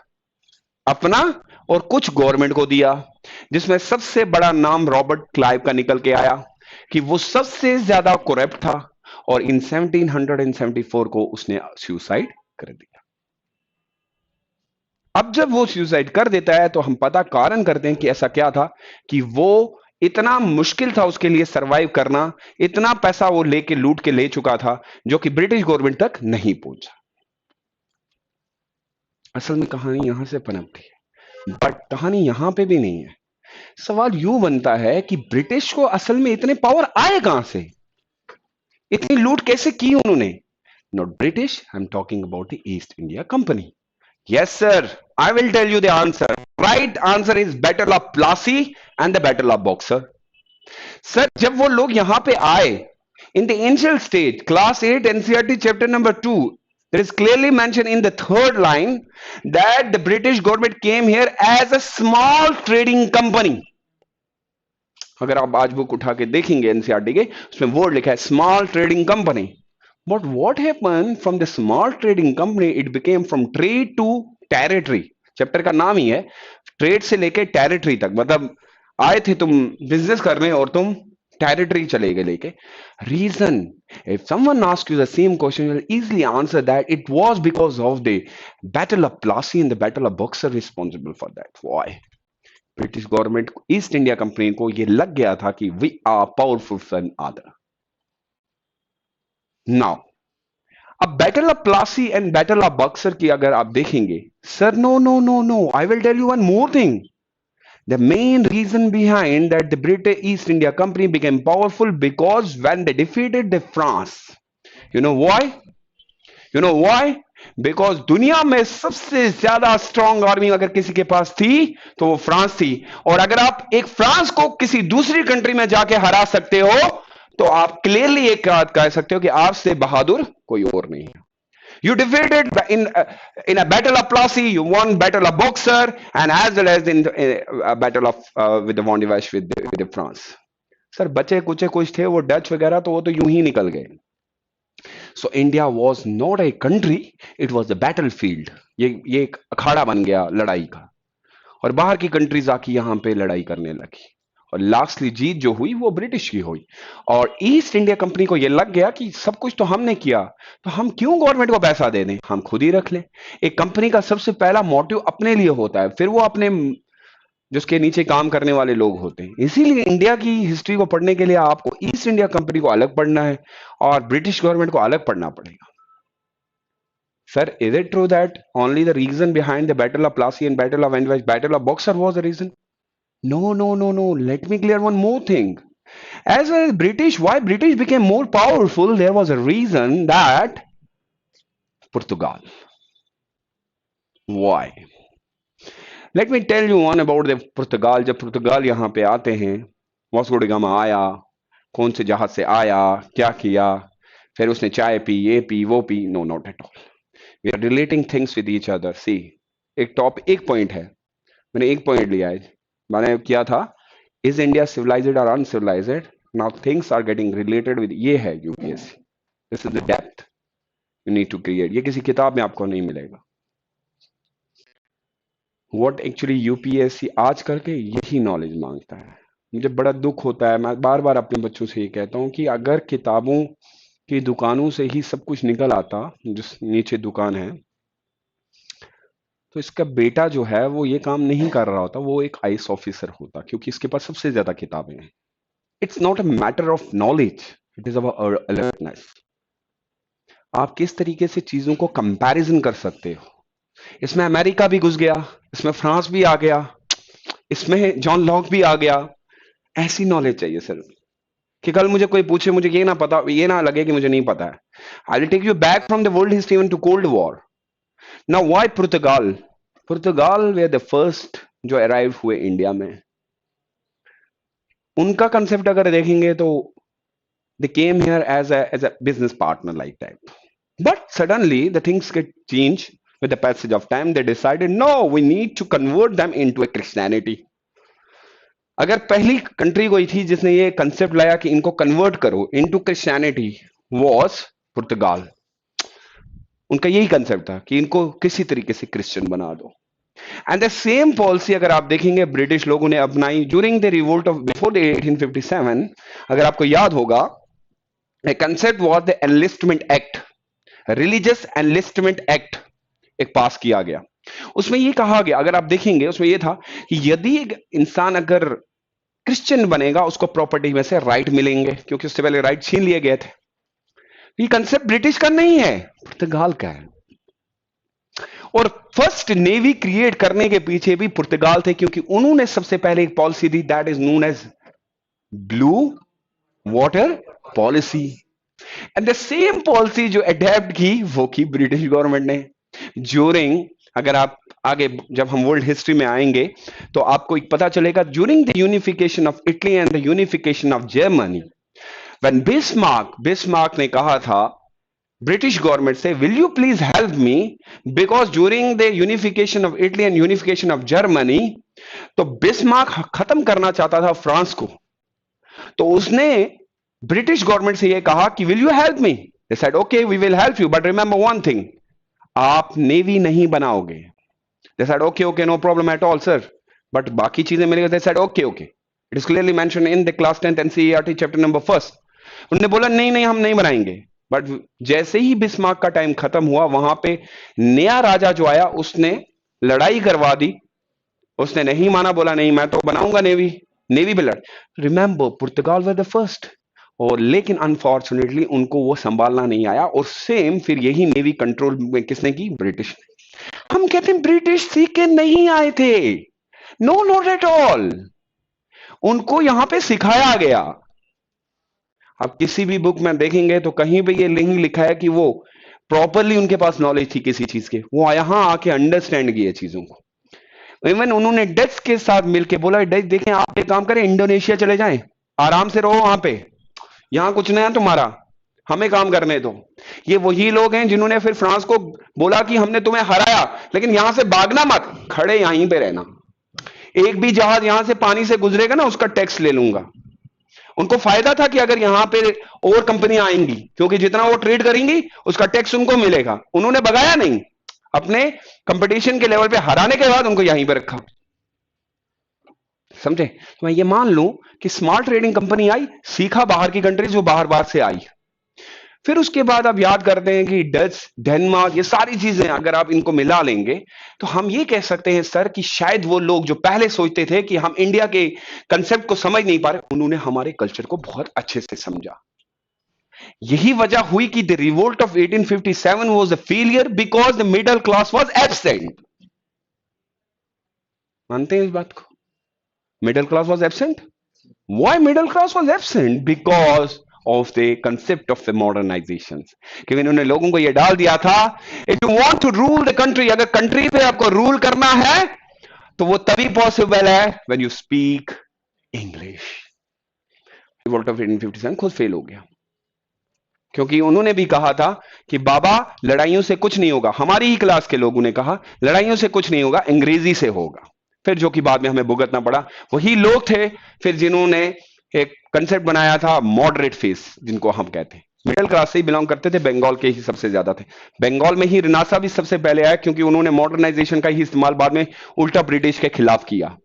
अपना और कुछ गवर्नमेंट को दिया, जिसमें सबसे बड़ा नाम रॉबर्ट क्लाइव का निकल के आया कि वो सबसे ज्यादा करप्ट था और इन 1774 को उसने सुसाइड कर दिया. अब जब वो सुसाइड कर देता है तो हम पता कारण करते हैं कि ऐसा क्या था कि वो इतना मुश्किल था उसके लिए सरवाइव करना, इतना पैसा वो लेके लूट के ले चुका था जो कि ब्रिटिश गवर्नमेंट तक नहीं पहुंचा. असल में कहानी यहां से पनपती है, बट कहानी यहां पे भी नहीं है. सवाल यूं बनता है कि ब्रिटिश को असल में इतने पावर आए कहां से, इतनी लूट कैसे की उन्होंने. Not British, I am talking about the East India company. Yes, sir. I will tell you the answer. Right answer is Battle of Plassey and the Battle of Boxer. Sir, जब वो लोग यहां पे आए, in the initial stage, class 8 NCERT chapter number 2, there is clearly mentioned in the third line that the British government came here as a small trading company. अगर आप आज book उठा के देखेंगे एनसीईआरटी के, उसमें वर्ड लिखा है small trading company. But what happened from the small trading company? It became from trade to territory. Chapter का नाम ही है ट्रेड से लेके टेरिटरी तक. मतलब आए थे तुम बिजनेस करने और तुम टेरिटरी चले गए लेके. Reason, if someone asks you the same question, you'll easily answer that it was because of the Battle of Plassey and the Battle of Boxer responsible for that. Why? British government East India company को ये लग गया था कि we are powerful than other. Now अब battle of Plassey and battle of Buxar की अगर आप देखेंगे, sir no no no no, I will tell you one more thing. The main reason behind that the British East India Company became powerful because when they defeated the France. You know why? You know why? Because दुनिया में सबसे ज्यादा strong army अगर किसी के पास थी तो वो फ्रांस थी. और अगर आप एक फ्रांस को किसी दूसरी कंट्री में जाके हरा सकते हो तो आप क्लियरली एक बात कह सकते हो कि आपसे बहादुर कोई और नहीं है. You defeated in a battle of Plassey, you won battle of Boxer, and as well as in a battle of with the Vandivash with the France. Sir बचे कुचे कुछ थे वो डच वगैरह, तो वो तो यूं ही निकल गए. So India was not a country, it was a battlefield. ये एक अखाड़ा बन गया लड़ाई का, और बाहर की कंट्रीज आके यहां पे लड़ाई करने लगी, और लास्टली जीत जो हुई वो ब्रिटिश की हुई. और ईस्ट इंडिया कंपनी को ये लग गया कि सब कुछ तो हमने किया, तो हम क्यों गवर्नमेंट को पैसा दे दें, हम खुद ही रख लें. एक कंपनी का सबसे पहला मोटिव अपने लिए होता है, फिर वो अपने जिसके नीचे काम करने वाले लोग होते हैं. इसीलिए इंडिया की हिस्ट्री को पढ़ने के लिए आपको ईस्ट इंडिया कंपनी को अलग पढ़ना है और ब्रिटिश गवर्नमेंट को अलग पढ़ना पड़ेगा. Sir, is it true that only the reason behind the Battle of Plassey and Battle of Vandivash, Battle of Boxer was the reason? No, no, no, no. Let me clear one more thing. As well as British, why British became more powerful, there was a reason that Portugal. Why? Let me tell you one about the Portugal. जब पुर्तगाल यहाँ पे आते हैं, Vasco D gamma आया, कौन से जहाज से आया, क्या किया, फिर उसने चाय पी, ये पी, वो P. No, not at all. We are relating things with each other. See, एक पॉइंट है, मैंने एक पॉइंट लिया है, मैंने किया था इज इंडिया सिविलाइज्ड और uncivilized? Now things are getting related with, ये है UPSC, this is the depth you need to create. ये किसी किताब में आपको नहीं मिलेगा। व्हाट एक्चुअली यूपीएससी आज करके यही नॉलेज मांगता है। मुझे बड़ा दुख होता है, मैं बार बार अपने बच्चों से ये कहता हूं कि अगर किताबों की दुकानों से ही सब कुछ निकल आता, जिस नीचे दुकान है, तो इसका बेटा जो है वो ये काम नहीं कर रहा होता, वो एक आईएएस ऑफिसर होता, क्योंकि इसके पास सबसे ज्यादा किताबें हैं। It's not a matter of knowledge, it is about alertness. आप किस तरीके से चीजों को कंपैरिजन कर सकते हो। इसमें अमेरिका भी घुस गया, इसमें फ्रांस भी आ गया, इसमें जॉन लॉक भी आ गया। ऐसी नॉलेज चाहिए सर कि कल मुझे कोई पूछे, मुझे ये ना पता, ये ना लगे कि मुझे नहीं पता है। I will take you back from the world history even to cold war. Now why Portugal? Portugal were the first जो अराइव हुए इंडिया में। उनका कंसेप्ट अगर देखेंगे तो they came here as a business partner like type, but suddenly the things get change with the passage of time. They decided no, we need to convert them into a Christianity. अगर पहली country कोई थी जिसने ये concept लाया कि इनको convert करो इनटू क्रिश्चियनिटी, वॉज पुर्तगाल। उनका यही कंसेप्ट था कि इनको किसी तरीके से क्रिश्चियन बना दो। एंड द सेम पॉलिसी अगर आप देखेंगे ब्रिटिश लोगों ने अपनाई during the revolt of before 1857। अगर आपको याद होगा, ए concept was the enlistment act, religious enlistment act एक पास किया गया। उसमें ये कहा गया, अगर आप देखेंगे उसमें ये था कि यदि एक इंसान अगर क्रिश्चियन बनेगा उसको प्रॉपर्टी में से राइट मिलेंगे, क्योंकि उससे पहले राइट छीन लिए गए थे। ये कंसेप्ट ब्रिटिश का नहीं है, पुर्तगाल का है। और फर्स्ट नेवी क्रिएट करने के पीछे भी पुर्तगाल थे, क्योंकि उन्होंने सबसे पहले एक पॉलिसी दी, that is known as blue water policy. And the same policy जो अडेप्ट की वो की ब्रिटिश गवर्नमेंट ने ड्यूरिंग, अगर आप आगे जब हम वर्ल्ड हिस्ट्री में आएंगे तो आपको एक पता चलेगा, during the unification of Italy and the unification of Germany, when Bismarck ने कहा था ब्रिटिश गवर्नमेंट से, will you please help me, because during the unification of Italy and unification of Germany, तो बिस्मार्क खत्म करना चाहता था फ्रांस को, तो उसने ब्रिटिश गवर्नमेंट से यह कहा कि will you help me? They said okay we will help you, but remember one thing, आप नेवी नहीं बनाओगे। They said okay okay no problem at all sir, but बाकी चीजें मिलेगी। They said okay okay, it is clearly mention in the class 10th NCERT chapter number 1। उन्होंने बोला नहीं नहीं हम नहीं बनाएंगे। बट जैसे ही बिस्मार्क का टाइम खत्म हुआ, वहां पे नया राजा जो आया उसने लड़ाई करवा दी, उसने नहीं माना, बोला नहीं मैं तो बनाऊंगा नेवी, नेवी भी लड़। Remember Portugal were the first, और लेकिन अनफॉर्चुनेटली उनको वो संभालना नहीं आया, और सेम फिर यही नेवी कंट्रोल में किसने की? ब्रिटिश ने। हम कहते हैं ब्रिटिश सीख के नहीं आए थे, नो नॉट एट ऑल, उनको यहां पे सिखाया गया। आप किसी भी बुक में देखेंगे तो कहीं पे ये नहीं लिखा है कि वो प्रॉपरली उनके पास नॉलेज थी किसी चीज के, वो यहां आके अंडरस्टैंड किए चीजों को। इवन उन्होंने डच के साथ मिलके बोला, डच देखें आप एक काम करें, इंडोनेशिया चले जाएं, आराम से रहो वहां पे, यहां कुछ नहीं है तुम्हारा, हमें काम करने दो। ये वही लोग हैं जिन्होंने फिर फ्रांस को बोला कि हमने तुम्हें हराया, लेकिन यहां से भागना मत, खड़े यहीं पे रहना, एक भी जहाज यहां से पानी से गुजरेगा ना उसका टैक्स ले लूंगा। उनको फायदा था कि अगर यहां पे और कंपनियां आएंगी, क्योंकि जितना वो ट्रेड करेंगी उसका टैक्स उनको मिलेगा। उन्होंने भगाया नहीं, अपने कंपटीशन के लेवल पे हराने के बाद उनको यहीं पे रखा। समझे? तो मैं ये मान लूं कि स्मार्ट ट्रेडिंग कंपनी आई, सीखा बाहर की कंट्रीज जो बाहर बाहर से आई, फिर उसके बाद आप याद करते हैं कि डच, डेनमार्क, ये सारी चीजें अगर आप इनको मिला लेंगे तो हम ये कह सकते हैं सर कि शायद वो लोग जो पहले सोचते थे कि हम इंडिया के कंसेप्ट को समझ नहीं पा रहे, उन्होंने हमारे कल्चर को बहुत अच्छे से समझा। यही वजह हुई कि the revolt of 1857 was a failure because the middle class was absent. मानते हैं इस बात को? Middle class was absent. Why middle class was absent? Because of the concept of the modernizations, क्योंकि इन्होंने लोगों को यह डाल दिया था, if you want to rule the country, अगर कंट्री पे आपको रूल करना है तो वो तभी पॉसिबल है when you speak English। Revolt of 1857 खुद फेल हो गया, क्योंकि उन्होंने भी कहा था कि बाबा लड़ाइयों से कुछ नहीं होगा। हमारी ही क्लास के लोगों ने कहा लड़ाइयों से कुछ नहीं होगा, अंग्रेजी से होगा। फिर जो कि बाद में हमें भुगतना पड़ा। वही लोग थे फिर जिन्होंने एक कंसेप्ट बनाया था मॉडरेट फेस, जिनको हम कहते हैं मिडिल क्लास से ही बिलोंग करते थे, बंगाल के ही सबसे ज्यादा थे। बंगाल में ही रिनासा भी सबसे पहले आया क्योंकि उन्होंने मॉडर्नाइजेशन का ही इस्तेमाल बाद में उल्टा ब्रिटिश के खिलाफ किया।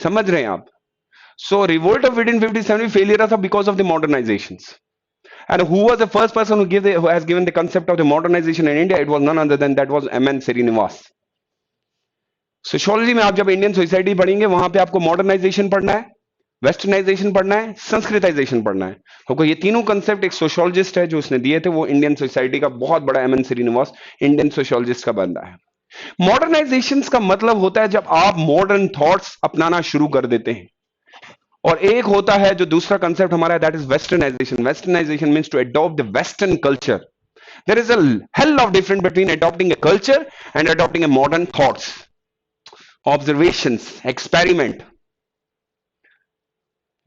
समझ रहे हैं आप? सो रिवोल्ट ऑफ 1857 फेलियर था because of the modernization. And who was the first person who has given the concept of the modernization in India? It was none other than that was M.N. Srinivas. Sociology में आप जब Indian society पढ़ेंगे वहां पे आपको modernisation पढ़ना है, westernisation पढ़ना है, संस्कृताइजेशन पढ़ना है। क्योंकि ये तीनों कंसेप्ट एक सोशियोलॉजिस्ट है जो उसने दिए थे, वो इंडियन सोसाइटी का बहुत बड़ा एमएन श्रीनिवास इंडियन सोशियोलॉजिस्ट का बंदा है। मॉडर्नाइजेशन का मतलब होता है जब आप मॉडर्न थॉट्स अपनाना शुरू कर देते हैं। और एक होता है जो दूसरा कंसेप्ट हमारा है, that is westernization. Westernization means to adopt the western culture. There is a hell of difference between adopting a culture and adopting a modern thoughts, observations, experiment.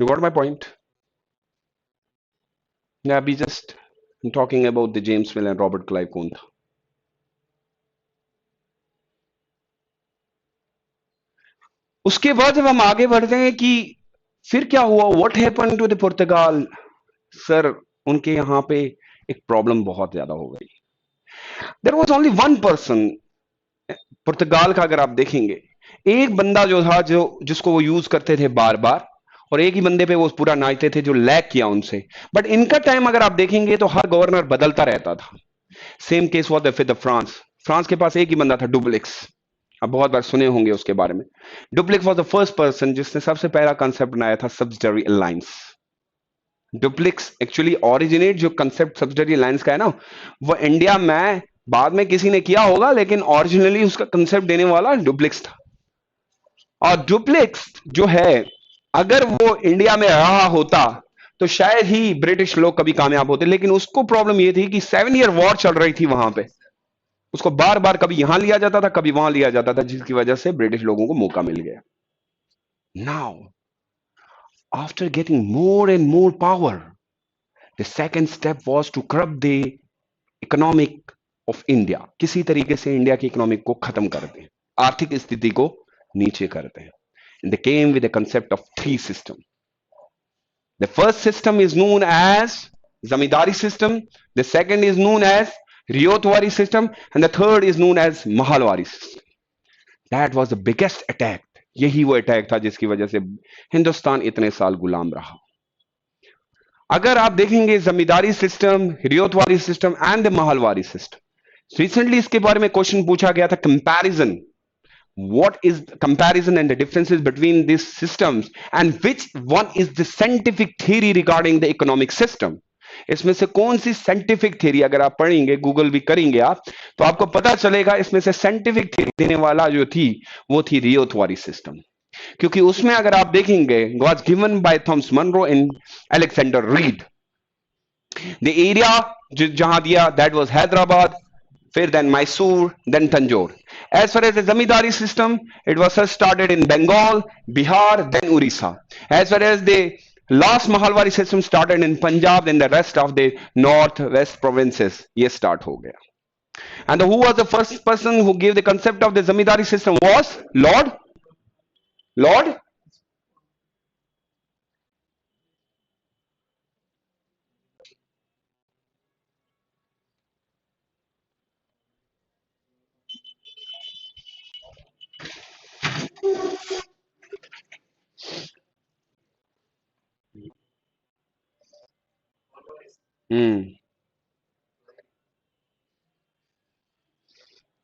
You got my point? Yeah, we just talking about the James Mill and Robert Clive कौन था। उसके बाद जब हम आगे बढ़ते हैं कि फिर क्या हुआ, what happened to the Portugal, sir उनके यहाँ पे एक प्रॉब्लम बहुत ज्यादा हो गई। There was only one person Portugal का, अगर आप देखेंगे एक बंदा जो था जो जिसको वो यूज करते थे बार बार, और एक ही बंदे पे वो पूरा नाचते थे जो लैक किया उनसे। बट इनका टाइम अगर आप देखेंगे तो हर गवर्नर बदलता रहता था। सेम केस हुआ विद फ्रांस। फ्रांस के पास एक ही बंदा था, डुप्लेक्स। आप बहुत बार सुने होंगे उसके बारे में। Duplex was the first person जिसने सबसे पहला कंसेप्ट बनाया था subsidiary alliance. Duplex actually originate जो कंसेप्ट सब्सिडरी अलायंस का है ना, वो इंडिया में बाद में किसी ने किया होगा, लेकिन ओरिजिनली उसका कंसेप्ट देने वाला डुप्लेक्स था। और डुप्लेक्स जो है, अगर वो इंडिया में रहा होता तो शायद ही ब्रिटिश लोग कभी कामयाब होते। लेकिन उसको प्रॉब्लम ये थी कि 7 ईयर वॉर चल रही थी वहां पे, उसको बार बार कभी यहां लिया जाता था, कभी वहां लिया जाता था, जिसकी वजह से ब्रिटिश लोगों को मौका मिल गया। Now after getting more and more power, the second step was to curb the economic of India. किसी तरीके से इंडिया की इकोनॉमिक को खत्म कर दें, आर्थिक स्थिति को नीचे कर दें। And they came with a concept of 3 systems. The first system is known as Zamindari system, the second is known as Riyotwari system, and the third is known as Mahalwari system. That was the biggest attack. यही वो attack था जिसकी वजह से हिंदुस्तान इतने साल गुलाम रहा। अगर आप देखेंगे zamindari system, ryotwari system and the mahalwari system, recently इसके बारे में क्वेश्चन पूछा गया था, comparison, what is the comparison and the differences between these systems and which one is the scientific theory regarding the economic system। इसमें से कौन सी साइंटिफिक थ्योरी, अगर आप पढ़ेंगे, गूगल भी करेंगे आप, तो आपको पता चलेगा इसमें से साइंटिफिक थ्योरी देने वाला जो थी वो थी रियोतवारी सिस्टम। क्योंकि उसमें अगर आप देखेंगे, was given by Thomas Monroe and Alexander Reed। the area जहां दिया that was Hyderabad, फिर then Mysore, then Tanjore। As far as the zamindari system, it was first started in Bengal, Bihar, then Orissa। As far as the last Mahalwari system started in Punjab, then the rest of the northwest provinces, ये start हो गया। And who was the first person who gave the concept of the zamindari system was Lord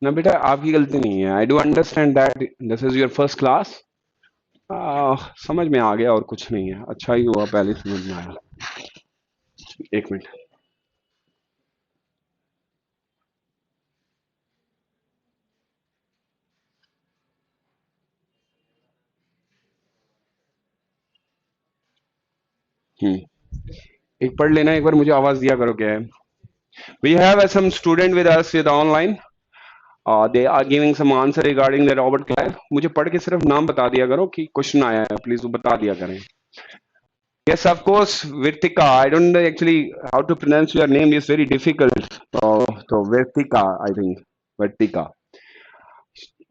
ना बेटा, आपकी गलती नहीं है। I do understand that this is your first class. समझ में आ गया और कुछ नहीं है। अच्छा ही हुआ पहले समझ में आया। एक मिनट। एक पढ़ लेना, एक बार मुझे आवाज दिया करो क्या है। We have some student with us with online, they are giving some answer regarding the Robert Clive। मुझे पढ़ के सिर्फ नाम बता दिया करो कि क्वेश्चन आया है, प्लीज वो बता दिया करें। Yes, of course, Virtika। I don't know actually how to pronounce your name, is very difficult। So Virtika, I think Virtika।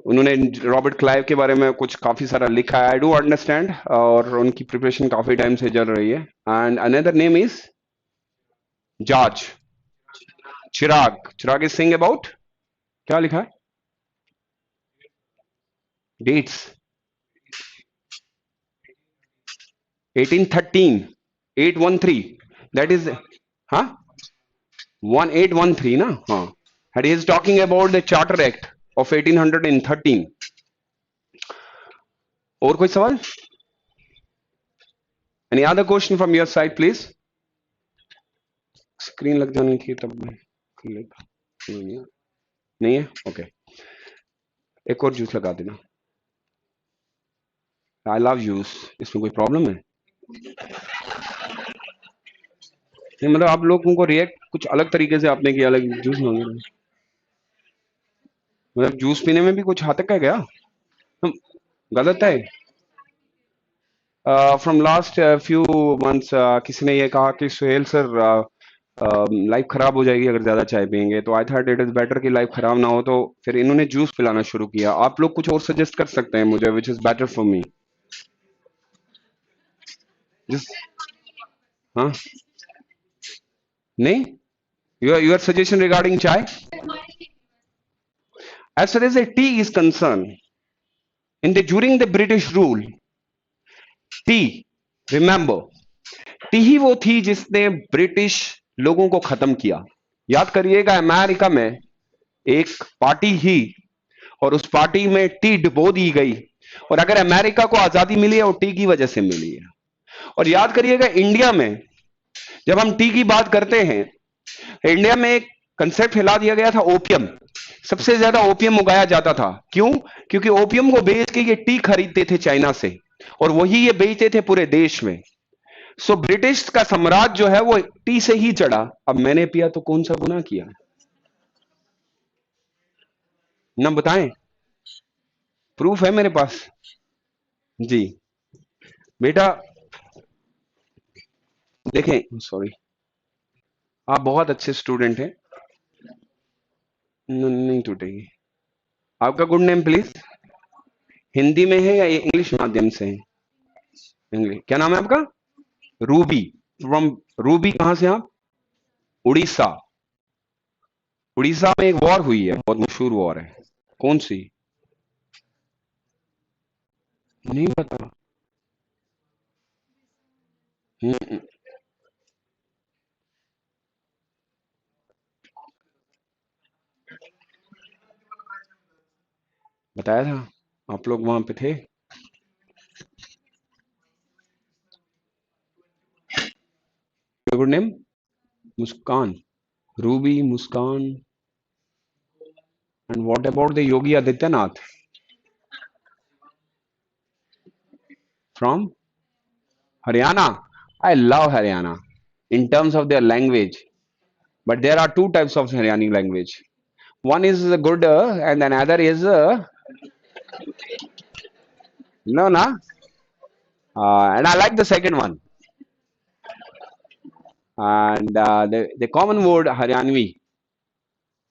उन्होंने रॉबर्ट क्लाइव के बारे में कुछ काफी सारा लिखा है, आई डू अंडरस्टैंड, और उनकी प्रिपरेशन काफी टाइम से चल रही है। And another name is George Chirag. Chirag is sing about, क्या लिखा है? डेट्स 1813, 813, दैट इज, हाँ 1813 ना, हाँ। And he is talking about the Charter Act of 1813। और कोई सवाल? Any other question from your side, please? Screen लग जानी थी तब मैं कर लेता। नहीं है, ओके। एक और जूस लगा देना। आई लव जूस, इसमें कोई प्रॉब्लम है? नहीं, मतलब आप लोगों को रिएक्ट कुछ अलग तरीके से आपने किया, अलग जूस मांगे। मतलब जूस पीने में भी कुछ हाथ है क्या? गलत है। फ्रॉम लास्ट फ्यू मंथ्स किसी ने ये कहा कि सुहेल सर लाइफ खराब हो जाएगी अगर ज्यादा चाय पियेंगे, तो I thought it is better कि लाइफ खराब ना हो, तो फिर इन्होंने जूस पिलाना शुरू किया। आप लोग कुछ और सजेस्ट कर सकते हैं मुझे, which is better for me. जिस, हाँ, नहीं, your suggestion regarding chai? As far as a tea is concern, in the during the British rule, tea, remember, tea ही वो थी जिसने ब्रिटिश लोगों को खत्म किया। याद करिएगा, अमेरिका में एक पार्टी ही, और उस पार्टी में टी डुबो दी गई, और अगर अमेरिका को आजादी मिली है वो टी की वजह से मिली है। और याद करिएगा, इंडिया में जब हम टी की बात करते हैं, इंडिया में एक कंसेप्ट फैला दिया गया था, ओपियम। सबसे ज्यादा ओपियम उगाया जाता था, क्यों? क्योंकि ओपियम को बेच के ये टी खरीदते थे चाइना से, और वही ये बेचते थे पूरे देश में। सो ब्रिटिश का साम्राज्य जो है वो टी से ही चढ़ा। अब मैंने पिया तो कौन सा गुनाह किया? ना बताएं, प्रूफ है मेरे पास। जी बेटा, देखें, सॉरी, आप बहुत अच्छे स्टूडेंट हैं, नहीं टूटेगी। आपका गुड नेम प्लीज? हिंदी में है या इंग्लिश माध्यम से है? इंग्लिश। क्या नाम है आपका? रूबी। फ्रॉम रूबी, कहां से आप? उड़ीसा। उड़ीसा में एक वॉर हुई है, बहुत मशहूर वॉर है, कौन सी? नहीं पता। हम्म, बताया था, आप लोग वहां पे थे। Good name? Muskan. Ruby, Muskan. And what about the Yogi Adityanath? From Haryana. I love Haryana in terms of their language, but there are two types of Haryani language. One is good and another is no, na. And I like the second one. And the common word Haryanvi,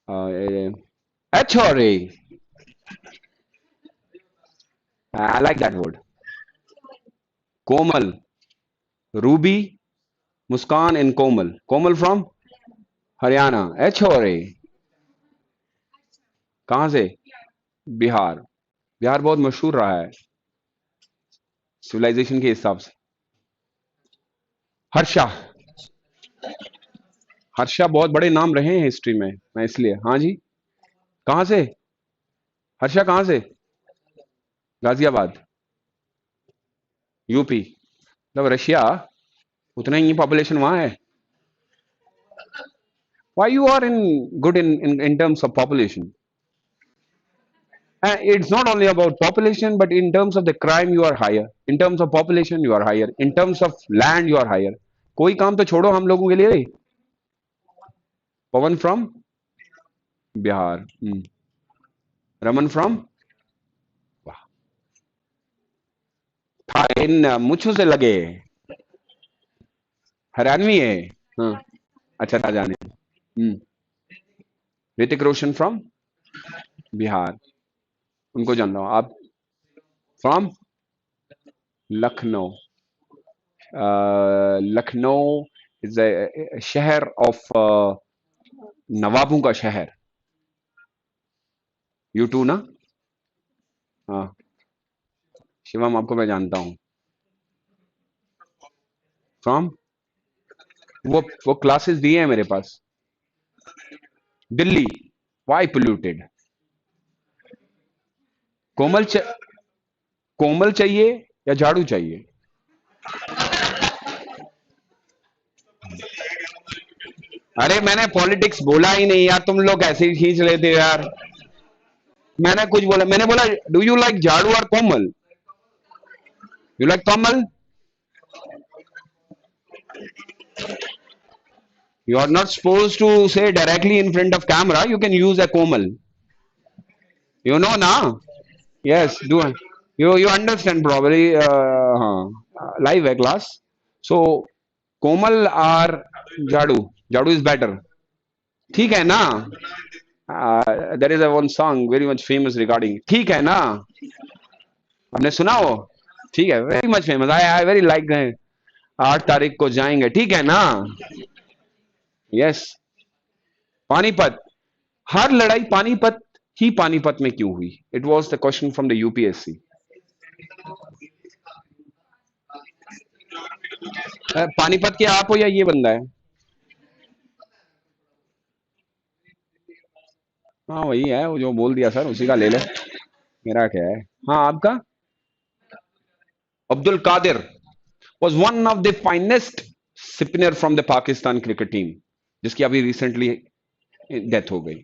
uh, achore. I like that word. Komal, Ruby, Muskan, and Komal. Komal from Haryana. Achore. कहाँ से? बिहार। बिहार बहुत मशहूर रहा है civilisation के हिसाब से। हर्षा। हर्षा बहुत बड़े नाम रहे हैं हिस्ट्री में, मैं इसलिए। हाँ जी, कहाँ से? हर्षा कहाँ से? गाजियाबाद, यूपी। मतलब रशिया, उतना ही पॉपुलेशन वहां है। Why you are in good in terms of population? It's not only about population, but in terms of the crime you are higher. In terms of population you are higher. In terms of land you are higher. कोई काम तो छोड़ो हम लोगों के लिए। पवन from Bihar. Raman from, था इन मुझों से लगे, हरियाणवी है। हाँ, अच्छा था जाने। ऋतिक रोशन फ्रॉम बिहार। उनको जानता हूँ। आप from Lucknow? Lucknow is a शहर ऑफ नवाबों का शहर। यू टू ना? हाँ, शिवम आपको मैं जानता हूँ। फ्रॉम? वो क्लासेस दिए हैं मेरे पास। दिल्ली। Why polluted? कोमल कोमल चाहिए या झाड़ू चाहिए? अरे मैंने पॉलिटिक्स बोला ही नहीं यार, तुम लोग ऐसे ही खींच लेते हो यार। मैंने कुछ बोला? मैंने बोला डू यू लाइक झाड़ू और कोमल? यू लाइक कोमल? You are not supposed to say directly in front of camera. You can use a Komal. You know now? Yes, do you understand probably? Live है class. So Komal or Jadu? Jadu is better. ठीक है ना? There is a one song very much famous regarding. ठीक है ना? आपने सुना वो? ठीक है, very much famous. I very like 8 तारीख को जाएंगे, ठीक है ना? Yes. पानीपत। हर लड़ाई पानीपत ही पानीपत में क्यों हुई? It was the question from the UPSC. Panipat के आप हो या ये बंदा है? हाँ वही है, वो जो बोल दिया सर उसी का ले ले। मेरा क्या है? हाँ आपका? Abdul Qadir was one of the finest spinner from the Pakistan cricket team, जिसकी अभी रिसेंटली डेथ हो गई।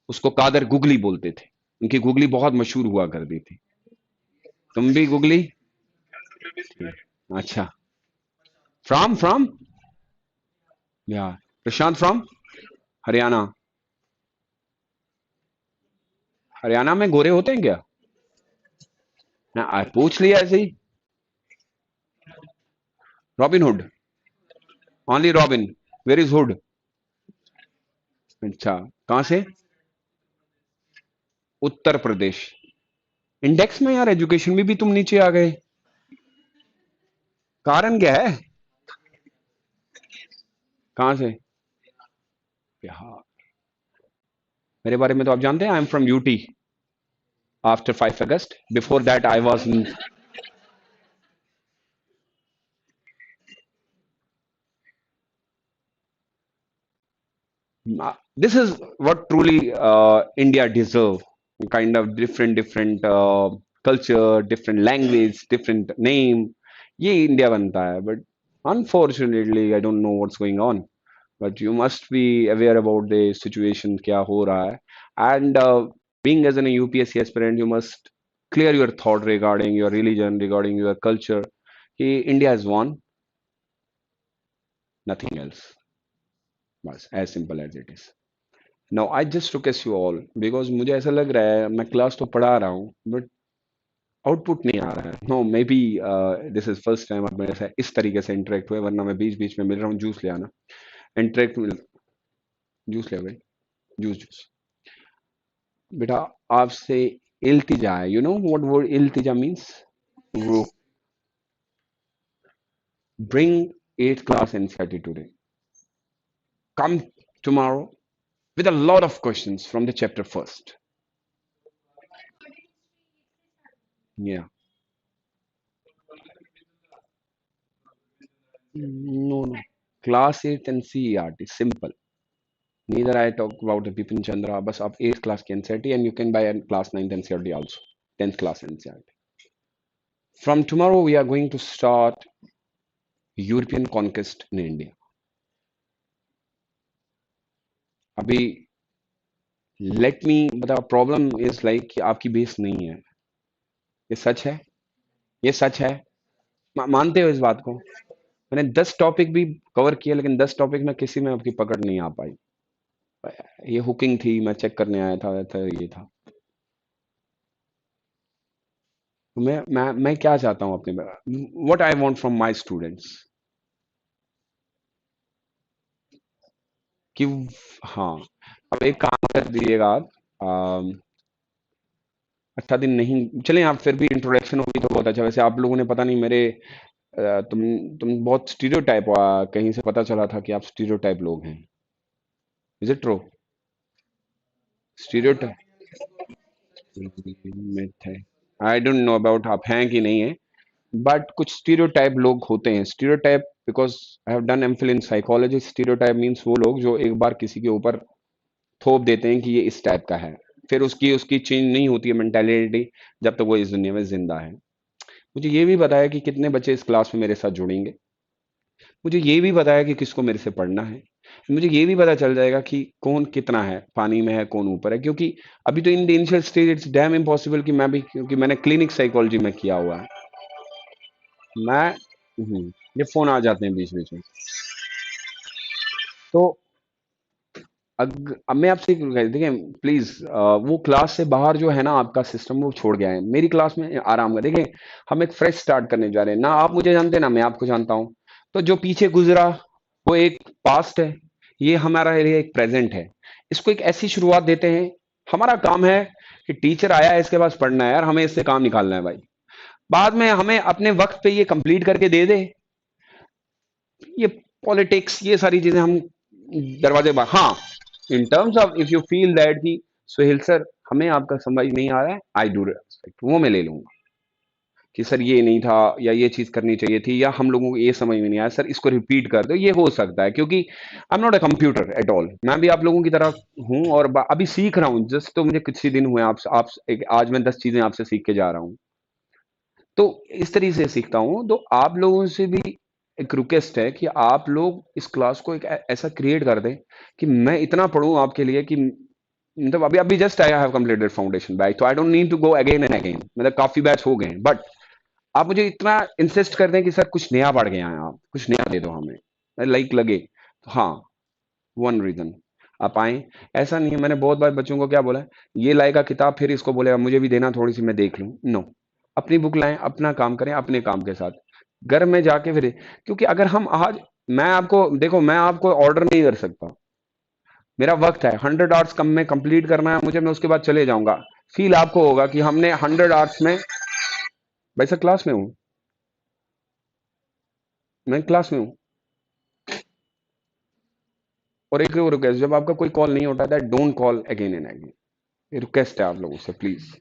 उसको कादर गुगली बोलते थे। उनकी गुगली बहुत मशहूर हुआ करती थी। तुम भी गुगली? अच्छा। फ्रॉम फ्रॉम या प्रशांत फ्रॉम हरियाणा। हरियाणा में गोरे होते हैं क्या? ना पूछ लिया ऐसे ही। Robin Hood? Only Robin? Where is Hood? अच्छा, कहां से? उत्तर प्रदेश। इंडेक्स में यार एजुकेशन में भी तुम नीचे आ गए, कारण क्या है? कहां से? बिहार? मेरे बारे में तो आप जानते हैं, I am from UT after 5 August. Before that I was in. This is what truly India deserve. Kind of different culture, different language, different name. ये इंडिया बनता है, but unfortunately I don't know what's going on. But you must be aware about the situation क्या हो रहा है. And being as an UPSC aspirant, you must clear your thought regarding your religion, regarding your culture. कि India has won, nothing else. बस as simple as it is. Now I just request you all because मुझे ऐसा लग रहा है मैं class तो पढ़ा रहा हूँ बट आउटपुट नहीं आ रहा है। No maybe this is first time आप मेरे साथ इस तरीके से इंटरेक्ट हुए, वरना मैं बीच बीच में मिल रहा हूँ। जूस ले आना। इंटरेक्ट मिल। जूस ले भाई। Juice juice. बेटा आपसे इल्तिजा है। You know what word Iltija means? वो bring 8th class NCERT today. Come tomorrow with a lot of questions from the chapter first. Yeah. No, no. Class 8th and CERT is simple. Neither I talk about the Bipin Chandra, but of 8th class NCERT, and you can buy a class 9th NCERT also. 10th class NCERT. From tomorrow, we are going to start European conquest in India. अभी let me बता, problem is like कि आपकी base नहीं है। ये सच है। ये सच है। मानते हो इस बात को? मैंने 10 टॉपिक भी कवर किए, लेकिन 10 टॉपिक में किसी में आपकी पकड़ नहीं आ पाई। ये हुकिंग थी, मैं चेक करने आया था ये था। तो मैं क्या चाहता हूँ अपने, what I want from my students कि हाँ, अब एक काम कर दीजिएगा आप। दिन नहीं चलें, आप फिर भी इंट्रोडक्शन होगी तो बहुत अच्छा। वैसे आप लोगों ने पता नहीं मेरे तुम बहुत स्टीरियोटाइप, कहीं से पता चला था कि आप स्टीरियोटाइप लोग हैं। Is it true? Stereotype myth है। आई डोंट नो अबाउट आप हैं कि नहीं है, बट कुछ स्टीरियोटाइप लोग होते हैं। Stereotype, because I have done MPhil in psychology, stereotype means वो लोग जो एक बार किसी के ऊपर थोप देते हैं कि ये इस टाइप का है, फिर उसकी उसकी चेंज नहीं होती है मेंटेलिटी जब तक वो इस दुनिया में जिंदा है। मुझे ये भी बताया कि कितने बच्चे इस क्लास में मेरे साथ जुड़ेंगे। मुझे ये भी बताया कि किसको मेरे से पढ़ना है। मुझे ये भी पता चल जाएगा कि कौन कितना है, पानी में है कौन ऊपर है, क्योंकि अभी तो in the initial stage it's damn impossible कि मैं भी, क्योंकि मैंने क्लिनिक साइकोलॉजी में किया हुआ है। मैं ये फोन आ जाते हैं बीच बीच में। तो अब मैं आपसे देखिए प्लीज, वो क्लास से बाहर जो है ना आपका सिस्टम, वो छोड़ गया है। मेरी क्लास में आराम कर देखिए, हम एक फ्रेश स्टार्ट करने जा रहे हैं ना। आप मुझे जानते ना, मैं आपको जानता हूं। तो जो पीछे गुजरा वो एक पास्ट है, ये हमारा एरिया एक प्रेजेंट है। इसको एक ऐसी शुरुआत देते हैं। हमारा काम है कि टीचर आया है इसके पास पढ़ना है यार, हमें इससे काम निकालना है भाई। बाद में हमें अपने वक्त पे ये कंप्लीट करके दे दे। ये पॉलिटिक्स, ये सारी चीजें हम दरवाजे बाहर। हाँ, in terms of if you feel that कि सुहेल सर हमें आपका समझ नहीं आ रहा है, आई डू रेस्पेक्ट, वो मैं ले लूंगा कि सर ये नहीं था, या ये चीज करनी चाहिए थी, या हम लोगों को ये समझ में नहीं आया, सर इसको रिपीट कर दो। ये हो सकता है, क्योंकि आई am not a computer at all. मैं भी आप लोगों की तरह हूं, और अभी सीख रहा हूं जस्ट। तो मुझे कुछ ही दिन हुए आज मैं 10 चीजें आपसे सीख के जा रहा हूं। तो इस तरीके से सीखता हूँ। तो आप लोगों से भी एक रिक्वेस्ट है कि आप लोग इस क्लास को एक ऐसा क्रिएट कर दें कि मैं इतना पढ़ूं आपके लिए कि मतलब अभी अभी just I have completed foundation batch, तो I don't need to go again and again. मतलब काफी बैच हो गए, बट आप मुझे इतना इंसिस्ट कर दें कि सर कुछ नया पढ़ गया है, आप कुछ नया दे दो हमें, लाइक लगे तो। हाँ, वन रीजन आप आए। ऐसा नहीं है, मैंने बहुत बार बच्चों को क्या बोला है, ये लाएगा किताब फिर इसको बोलेगा मुझे भी देना थोड़ी सी मैं देख लूं। नो, अपनी बुक लाएं, अपना काम करें अपने काम के साथ, घर में जाके फिर। क्योंकि अगर हम आज, मैं आपको देखो, मैं आपको ऑर्डर नहीं कर सकता। मेरा वक्त है, 100 आवर्स कम में कंप्लीट करना है मुझे, मैं उसके बाद चले जाऊंगा। फील आपको होगा कि हमने 100 आवर्स में। भाई सर क्लास में हूँ, मैं क्लास में हूँ। और एक और रिक्वेस्ट, जब आपका कोई कॉल नहीं उठाता है, don't call again and again. ये रिक्वेस्ट है आप लोगों से, प्लीज।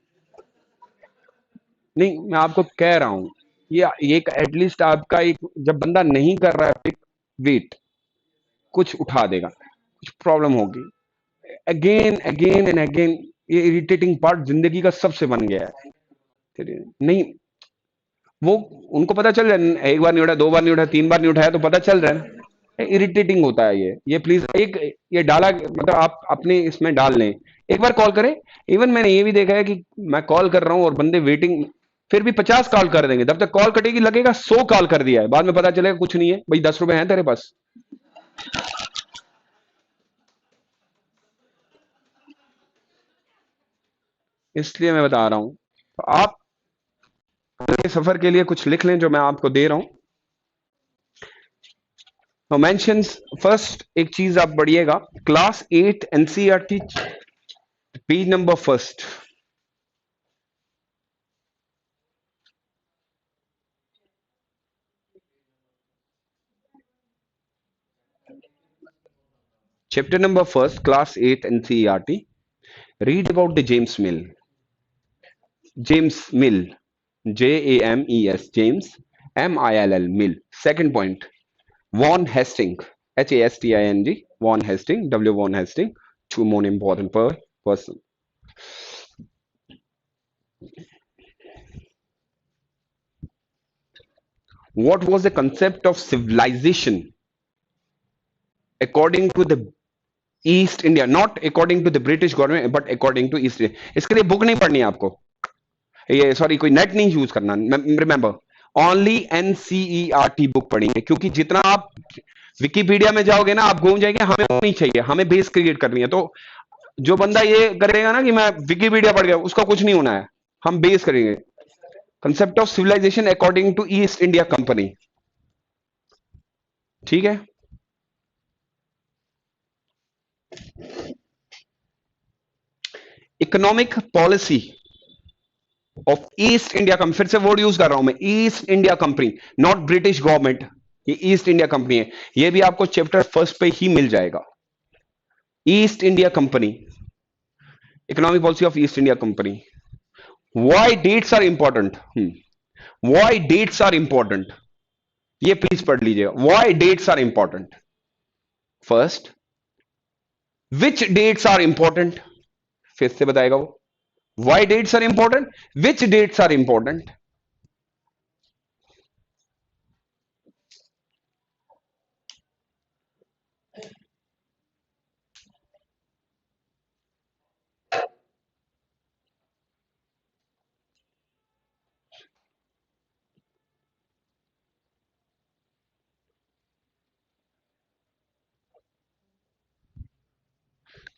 नहीं, मैं आपको कह रहा हूं, ये एक एटलीस्ट आपका एक, जब बंदा नहीं कर रहा है पिक, वेट, कुछ उठा देगा, कुछ प्रॉब्लम होगी। अगेन अगेन एंड अगेन, ये इरिटेटिंग पार्ट जिंदगी का सबसे बन गया है। फिर नहीं, वो उनको पता चल रहा है, एक बार नहीं उठा, दो बार नहीं उठा, तीन बार नहीं उठाया तो पता चल रहा है। इरिटेटिंग होता है ये प्लीज एक, ये डाला मतलब आप अपने इसमें डाल लें, एक बार कॉल करें। इवन मैंने ये भी देखा है कि मैं कॉल कर रहा हूं और बंदे वेटिंग, फिर भी 50 कॉल कर देंगे, जब तक कॉल कटेगी लगेगा 100 कॉल कर दिया है, बाद में पता चलेगा कुछ नहीं है भाई, 10 रुपए हैं तेरे पास। इसलिए मैं बता रहा हूं, तो आप अपने सफर के लिए कुछ लिख लें जो मैं आपको दे रहा हूं। तो मेंशंस, फर्स्ट एक चीज आप पढ़िएगा, class 8 NCERT, page number first, chapter number first, class 8 NCERT. Read about the James Mill. James Mill, James, James, Mill, Mill. Second point, Von Hastings, Hasting, Von Hastings, W. Von Hastings. Two more important person. What was the concept of civilization according to the East India, not according to the British government but according to East India. इसके लिए book नहीं पढ़नी है आपको, ये sorry कोई net नहीं use करना। रिमेंबर, ओनली एनसीईआरटी बुक पढ़ेंगे, क्योंकि जितना आप विकिपीडिया में जाओगे ना आप घूम जाएंगे। हमें वो नहीं चाहिए, हमें बेस क्रिएट करनी है। तो जो बंदा ये करेगा ना कि मैं विकिपीडिया पढ़ गया, उसका कुछ नहीं होना है। हम बेस करेंगे, concept of civilization according to East India Company. ठीक है, economic policy of East India Company, फिर से वर्ड यूज कर रहा हूं मैं, East India Company, not British government, ये ईस्ट इंडिया कंपनी है। ये भी आपको चैप्टर फर्स्ट पे ही मिल जाएगा। East India Company, economic policy of East India Company. Why dates are important, why dates are important, ये प्लीज पढ़ लीजिएगा। Why dates are important, first which dates are important, फिर से बताएगा वो। Why dates are important, which dates are important.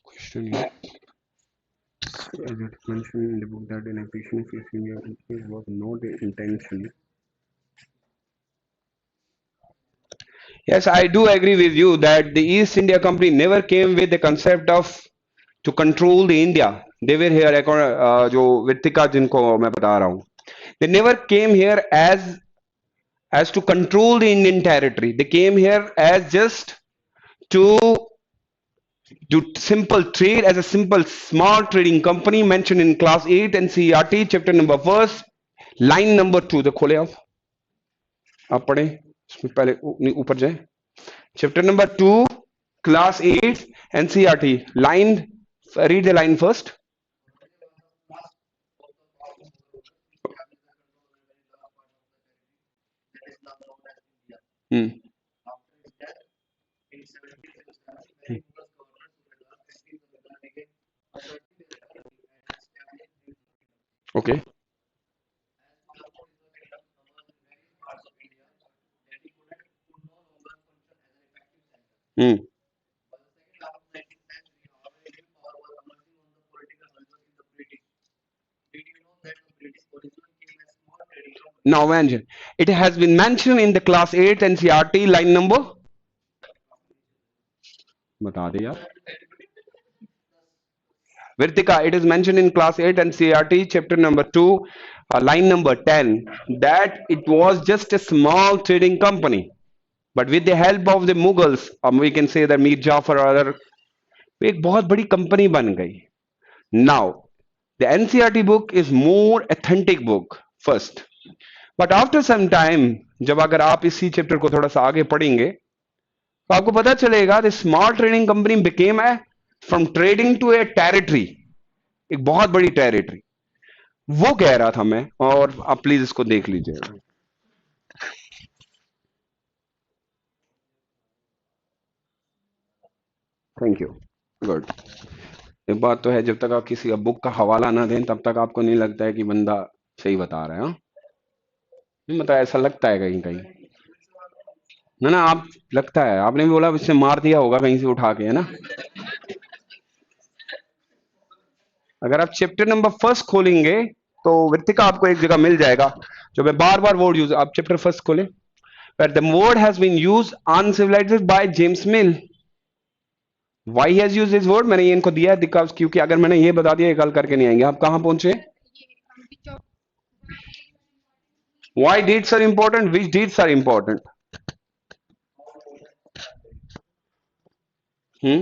Question as it mentioned in the book that an ambition of East India was not intention. Yes, I do agree with you that the East India Company never came with the concept of to control the India. They were here, जो वित्तिका जिनको मैं बता रहा हूँ, they never came here as to control the Indian territory. They came here as just to do simple trade as a simple small trading company mentioned in class 8 NCERT chapter number first line number 2। तो खोले आप पढ़े इसमें पहले ऊपर जाए, chapter number 2 class 8 NCERT line, read the line first। hmm. Okay। hmm. Now mention, it has been mentioned in the class 8 NCERT line number, बता दे यार Virtika, it is mentioned in class 8 NCERT chapter number 2 line number 10 that it was just a small trading company, but with the help of the Mughals, we can say that Mir Jafar or other, एक बहुत बड़ी company बन गई। Now the NCERT book is more authentic book first, but after some time जब अगर आप इसी chapter को थोड़ा सा आगे पढ़ेंगे तो आपको पता चलेगा the small trading company became a from trading to a territory, एक बहुत बड़ी टेरिटरी, वो कह रहा था मैं। और आप प्लीज इसको देख लीजिएगा। Thank you, good. एक बात तो है, जब तक आप किसी बुक का हवाला ना दें तब तक आपको नहीं लगता है कि बंदा सही बता रहा है। हाँ, नहीं मतलब ऐसा लगता है कहीं कहीं, ना ना, आप लगता है आपने भी बोला इससे मार दिया होगा कहीं से उठा के, है ना। अगर आप चैप्टर नंबर फर्स्ट खोलेंगे तो वृत्तिका आपको एक जगह मिल जाएगा, जो मैं बार बार वर्ड यूज, आप चैप्टर फर्स्ट खोले, where the word has been used uncivilized by James Mill। Why he has used this word, मैंने ये इनको दिया है because, क्योंकि अगर मैंने ये बता दिया ये कल करके नहीं आएंगे। आप कहां पहुंचे? Why dates are important, which dates are important? hmm?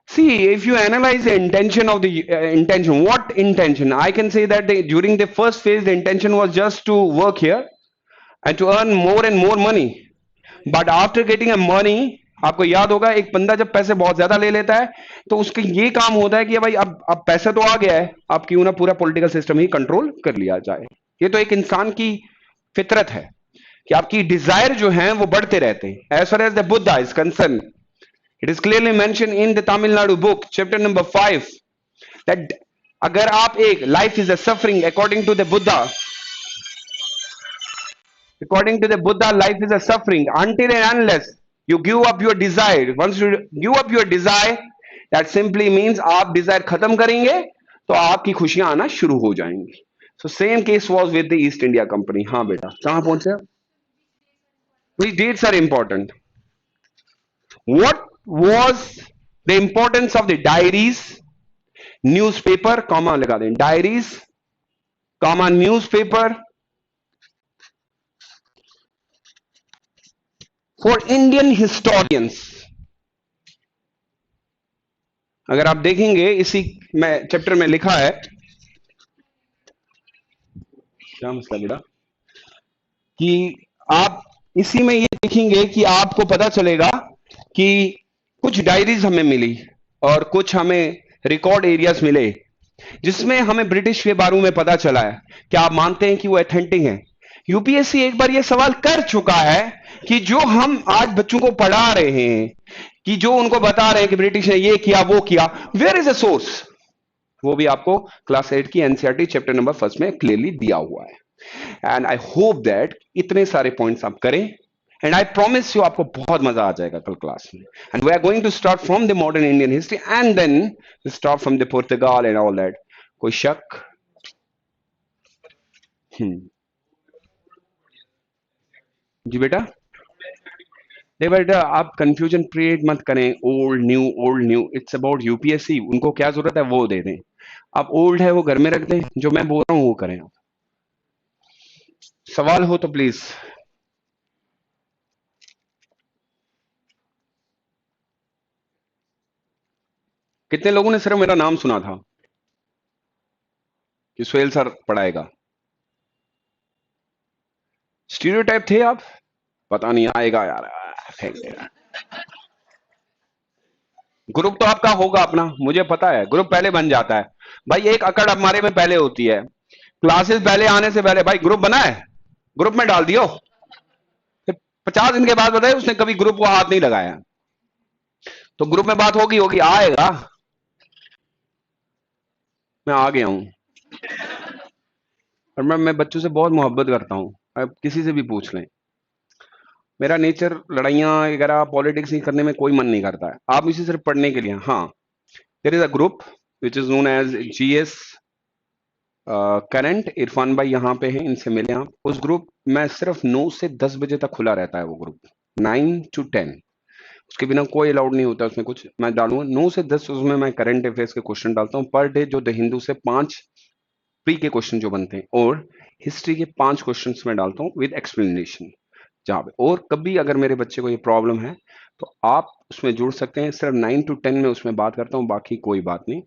See, if you analyze the intention of the intention, what intention? I can say that during the first phase, the intention was just to work here and to earn more and more money. But after getting a money, आपको याद होगा एक बंदा जब पैसे बहुत ज्यादा ले लेता है तो उसके ये काम होता है कि भाई अब पैसा तो आ गया है, अब क्यों ना पूरा पॉलिटिकल सिस्टम ही कंट्रोल कर लिया जाए। ये तो एक इंसान की फितरत है कि आपकी डिजायर जो है वो बढ़ते रहते हैं। As far as the Buddha is concern, it is clearly mentioned in the Tamil Nadu book chapter number 5 that अगर आप एक life is a suffering according to the Buddha, according to the Buddha life is a suffering until and unless you give up your desire। once you give up your desire, that simply means आप desire खत्म करेंगे तो आपकी खुशियां आना शुरू हो जाएंगी। so same case was with the East India Company। हाँ बेटा, कहां पहुंचे? which dates are important? What was the importance of the diaries, newspaper, comma लगा दें, diaries comma newspaper for Indian historians। अगर आप देखेंगे इसी में चैप्टर में लिखा है, क्या मसला बेटा, कि आप इसी में ये देखेंगे कि आपको पता चलेगा कि कुछ डायरीज हमें मिली और कुछ हमें रिकॉर्ड एरियाज मिले जिसमें हमें ब्रिटिश के बारे में पता चला है। क्या आप मानते हैं कि वो ऑथेंटिक है? यूपीएससी एक बार ये सवाल कर चुका है कि जो हम आज बच्चों को पढ़ा रहे हैं, कि जो उनको बता रहे हैं कि ब्रिटिश ने ये किया वो किया, वेयर इज अ सोर्स? वो भी आपको क्लास 8 की एनसीईआरटी चैप्टर नंबर 1 में क्लियरली दिया हुआ है। एंड आई होप दैट इतने सारे पॉइंट्स आप करें, एंड आई प्रॉमिस यू आपको बहुत मजा आ जाएगा कल क्लास में। And we are going to start from the modern Indian history and then start from the पुर्तगाल एंड ऑल दैट। कोई शक? जी बेटा, नहीं बेटा, आप कंफ्यूजन क्रिएट मत करें। Old new, it's about UPSC. उनको क्या जरूरत है वो दे दें। आप ओल्ड है वो घर में रख दें, जो मैं बोल रहा हूं वो करें। आप सवाल हो तो प्लीज। कितने लोगों ने सिर्फ मेरा नाम सुना था कि सुहेल सर पढ़ाएगा? स्टीरियोटाइप थे आप? पता नहीं आएगा यार, फेंक देना। ग्रुप तो आपका होगा अपना, मुझे पता है। ग्रुप पहले बन जाता है भाई, एक अकड़ हमारे में पहले होती है। क्लासेस पहले आने से पहले भाई ग्रुप बना है, ग्रुप में डाल दियो। फिर 50 दिन के बाद बताए उसने कभी ग्रुप को हाथ नहीं लगाया। तो ग्रुप में बात होगी होगी, आएगा। मैं आ गया हूं और मैं बच्चों से बहुत मोहब्बत करता हूं। आप किसी से भी पूछ लें, मेरा नेचर लड़ाइयाँ वगैरह पॉलिटिक्स नहीं करने में कोई मन नहीं करता है। आप इसे सिर्फ पढ़ने के लिए। हाँ, there is a group which is known as GS current. Irfan भाई यहाँ पे हैं, इनसे मिले आप। उस ग्रुप में सिर्फ 9 से 10 बजे तक खुला रहता है वो ग्रुप, 9 to 10। उसके बिना कोई अलाउड नहीं होता उसमें कुछ। मैं डालूंगा 9 से 10, उसमें मैं करंट अफेयर्स के क्वेश्चन डालता हूँ पर डे। जो द हिंदू से 5 प्री के क्वेश्चन जो बनते हैं, और हिस्ट्री के 5 क्वेश्चन में डालता हूँ विद एक्सप्लेनेशन जहां पे। और कभी अगर मेरे बच्चे को ये प्रॉब्लम है तो आप उसमें जुड़ सकते हैं। सिर्फ 9 to 10 में उसमें बात करता हूँ, बाकी कोई बात नहीं।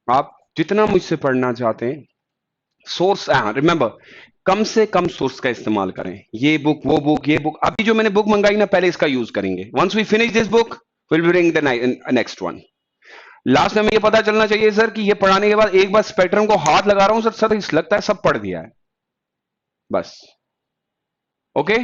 आप जितना मुझसे पढ़ना चाहते हैं, सोर्स रिमेंबर, कम से कम सोर्स का इस्तेमाल करें। ये बुक वो बुक ये बुक, अभी जो मैंने बुक मंगाई ना, पहले इसका यूज करेंगे। Once we finish this book will bring the next one. Last में ये पता चलना चाहिए सर कि ये पढ़ाने के बाद एक बार स्पेक्ट्रम को हाथ लगा रहा हूं सर, सर लगता है सब पढ़ दिया है बस। ओके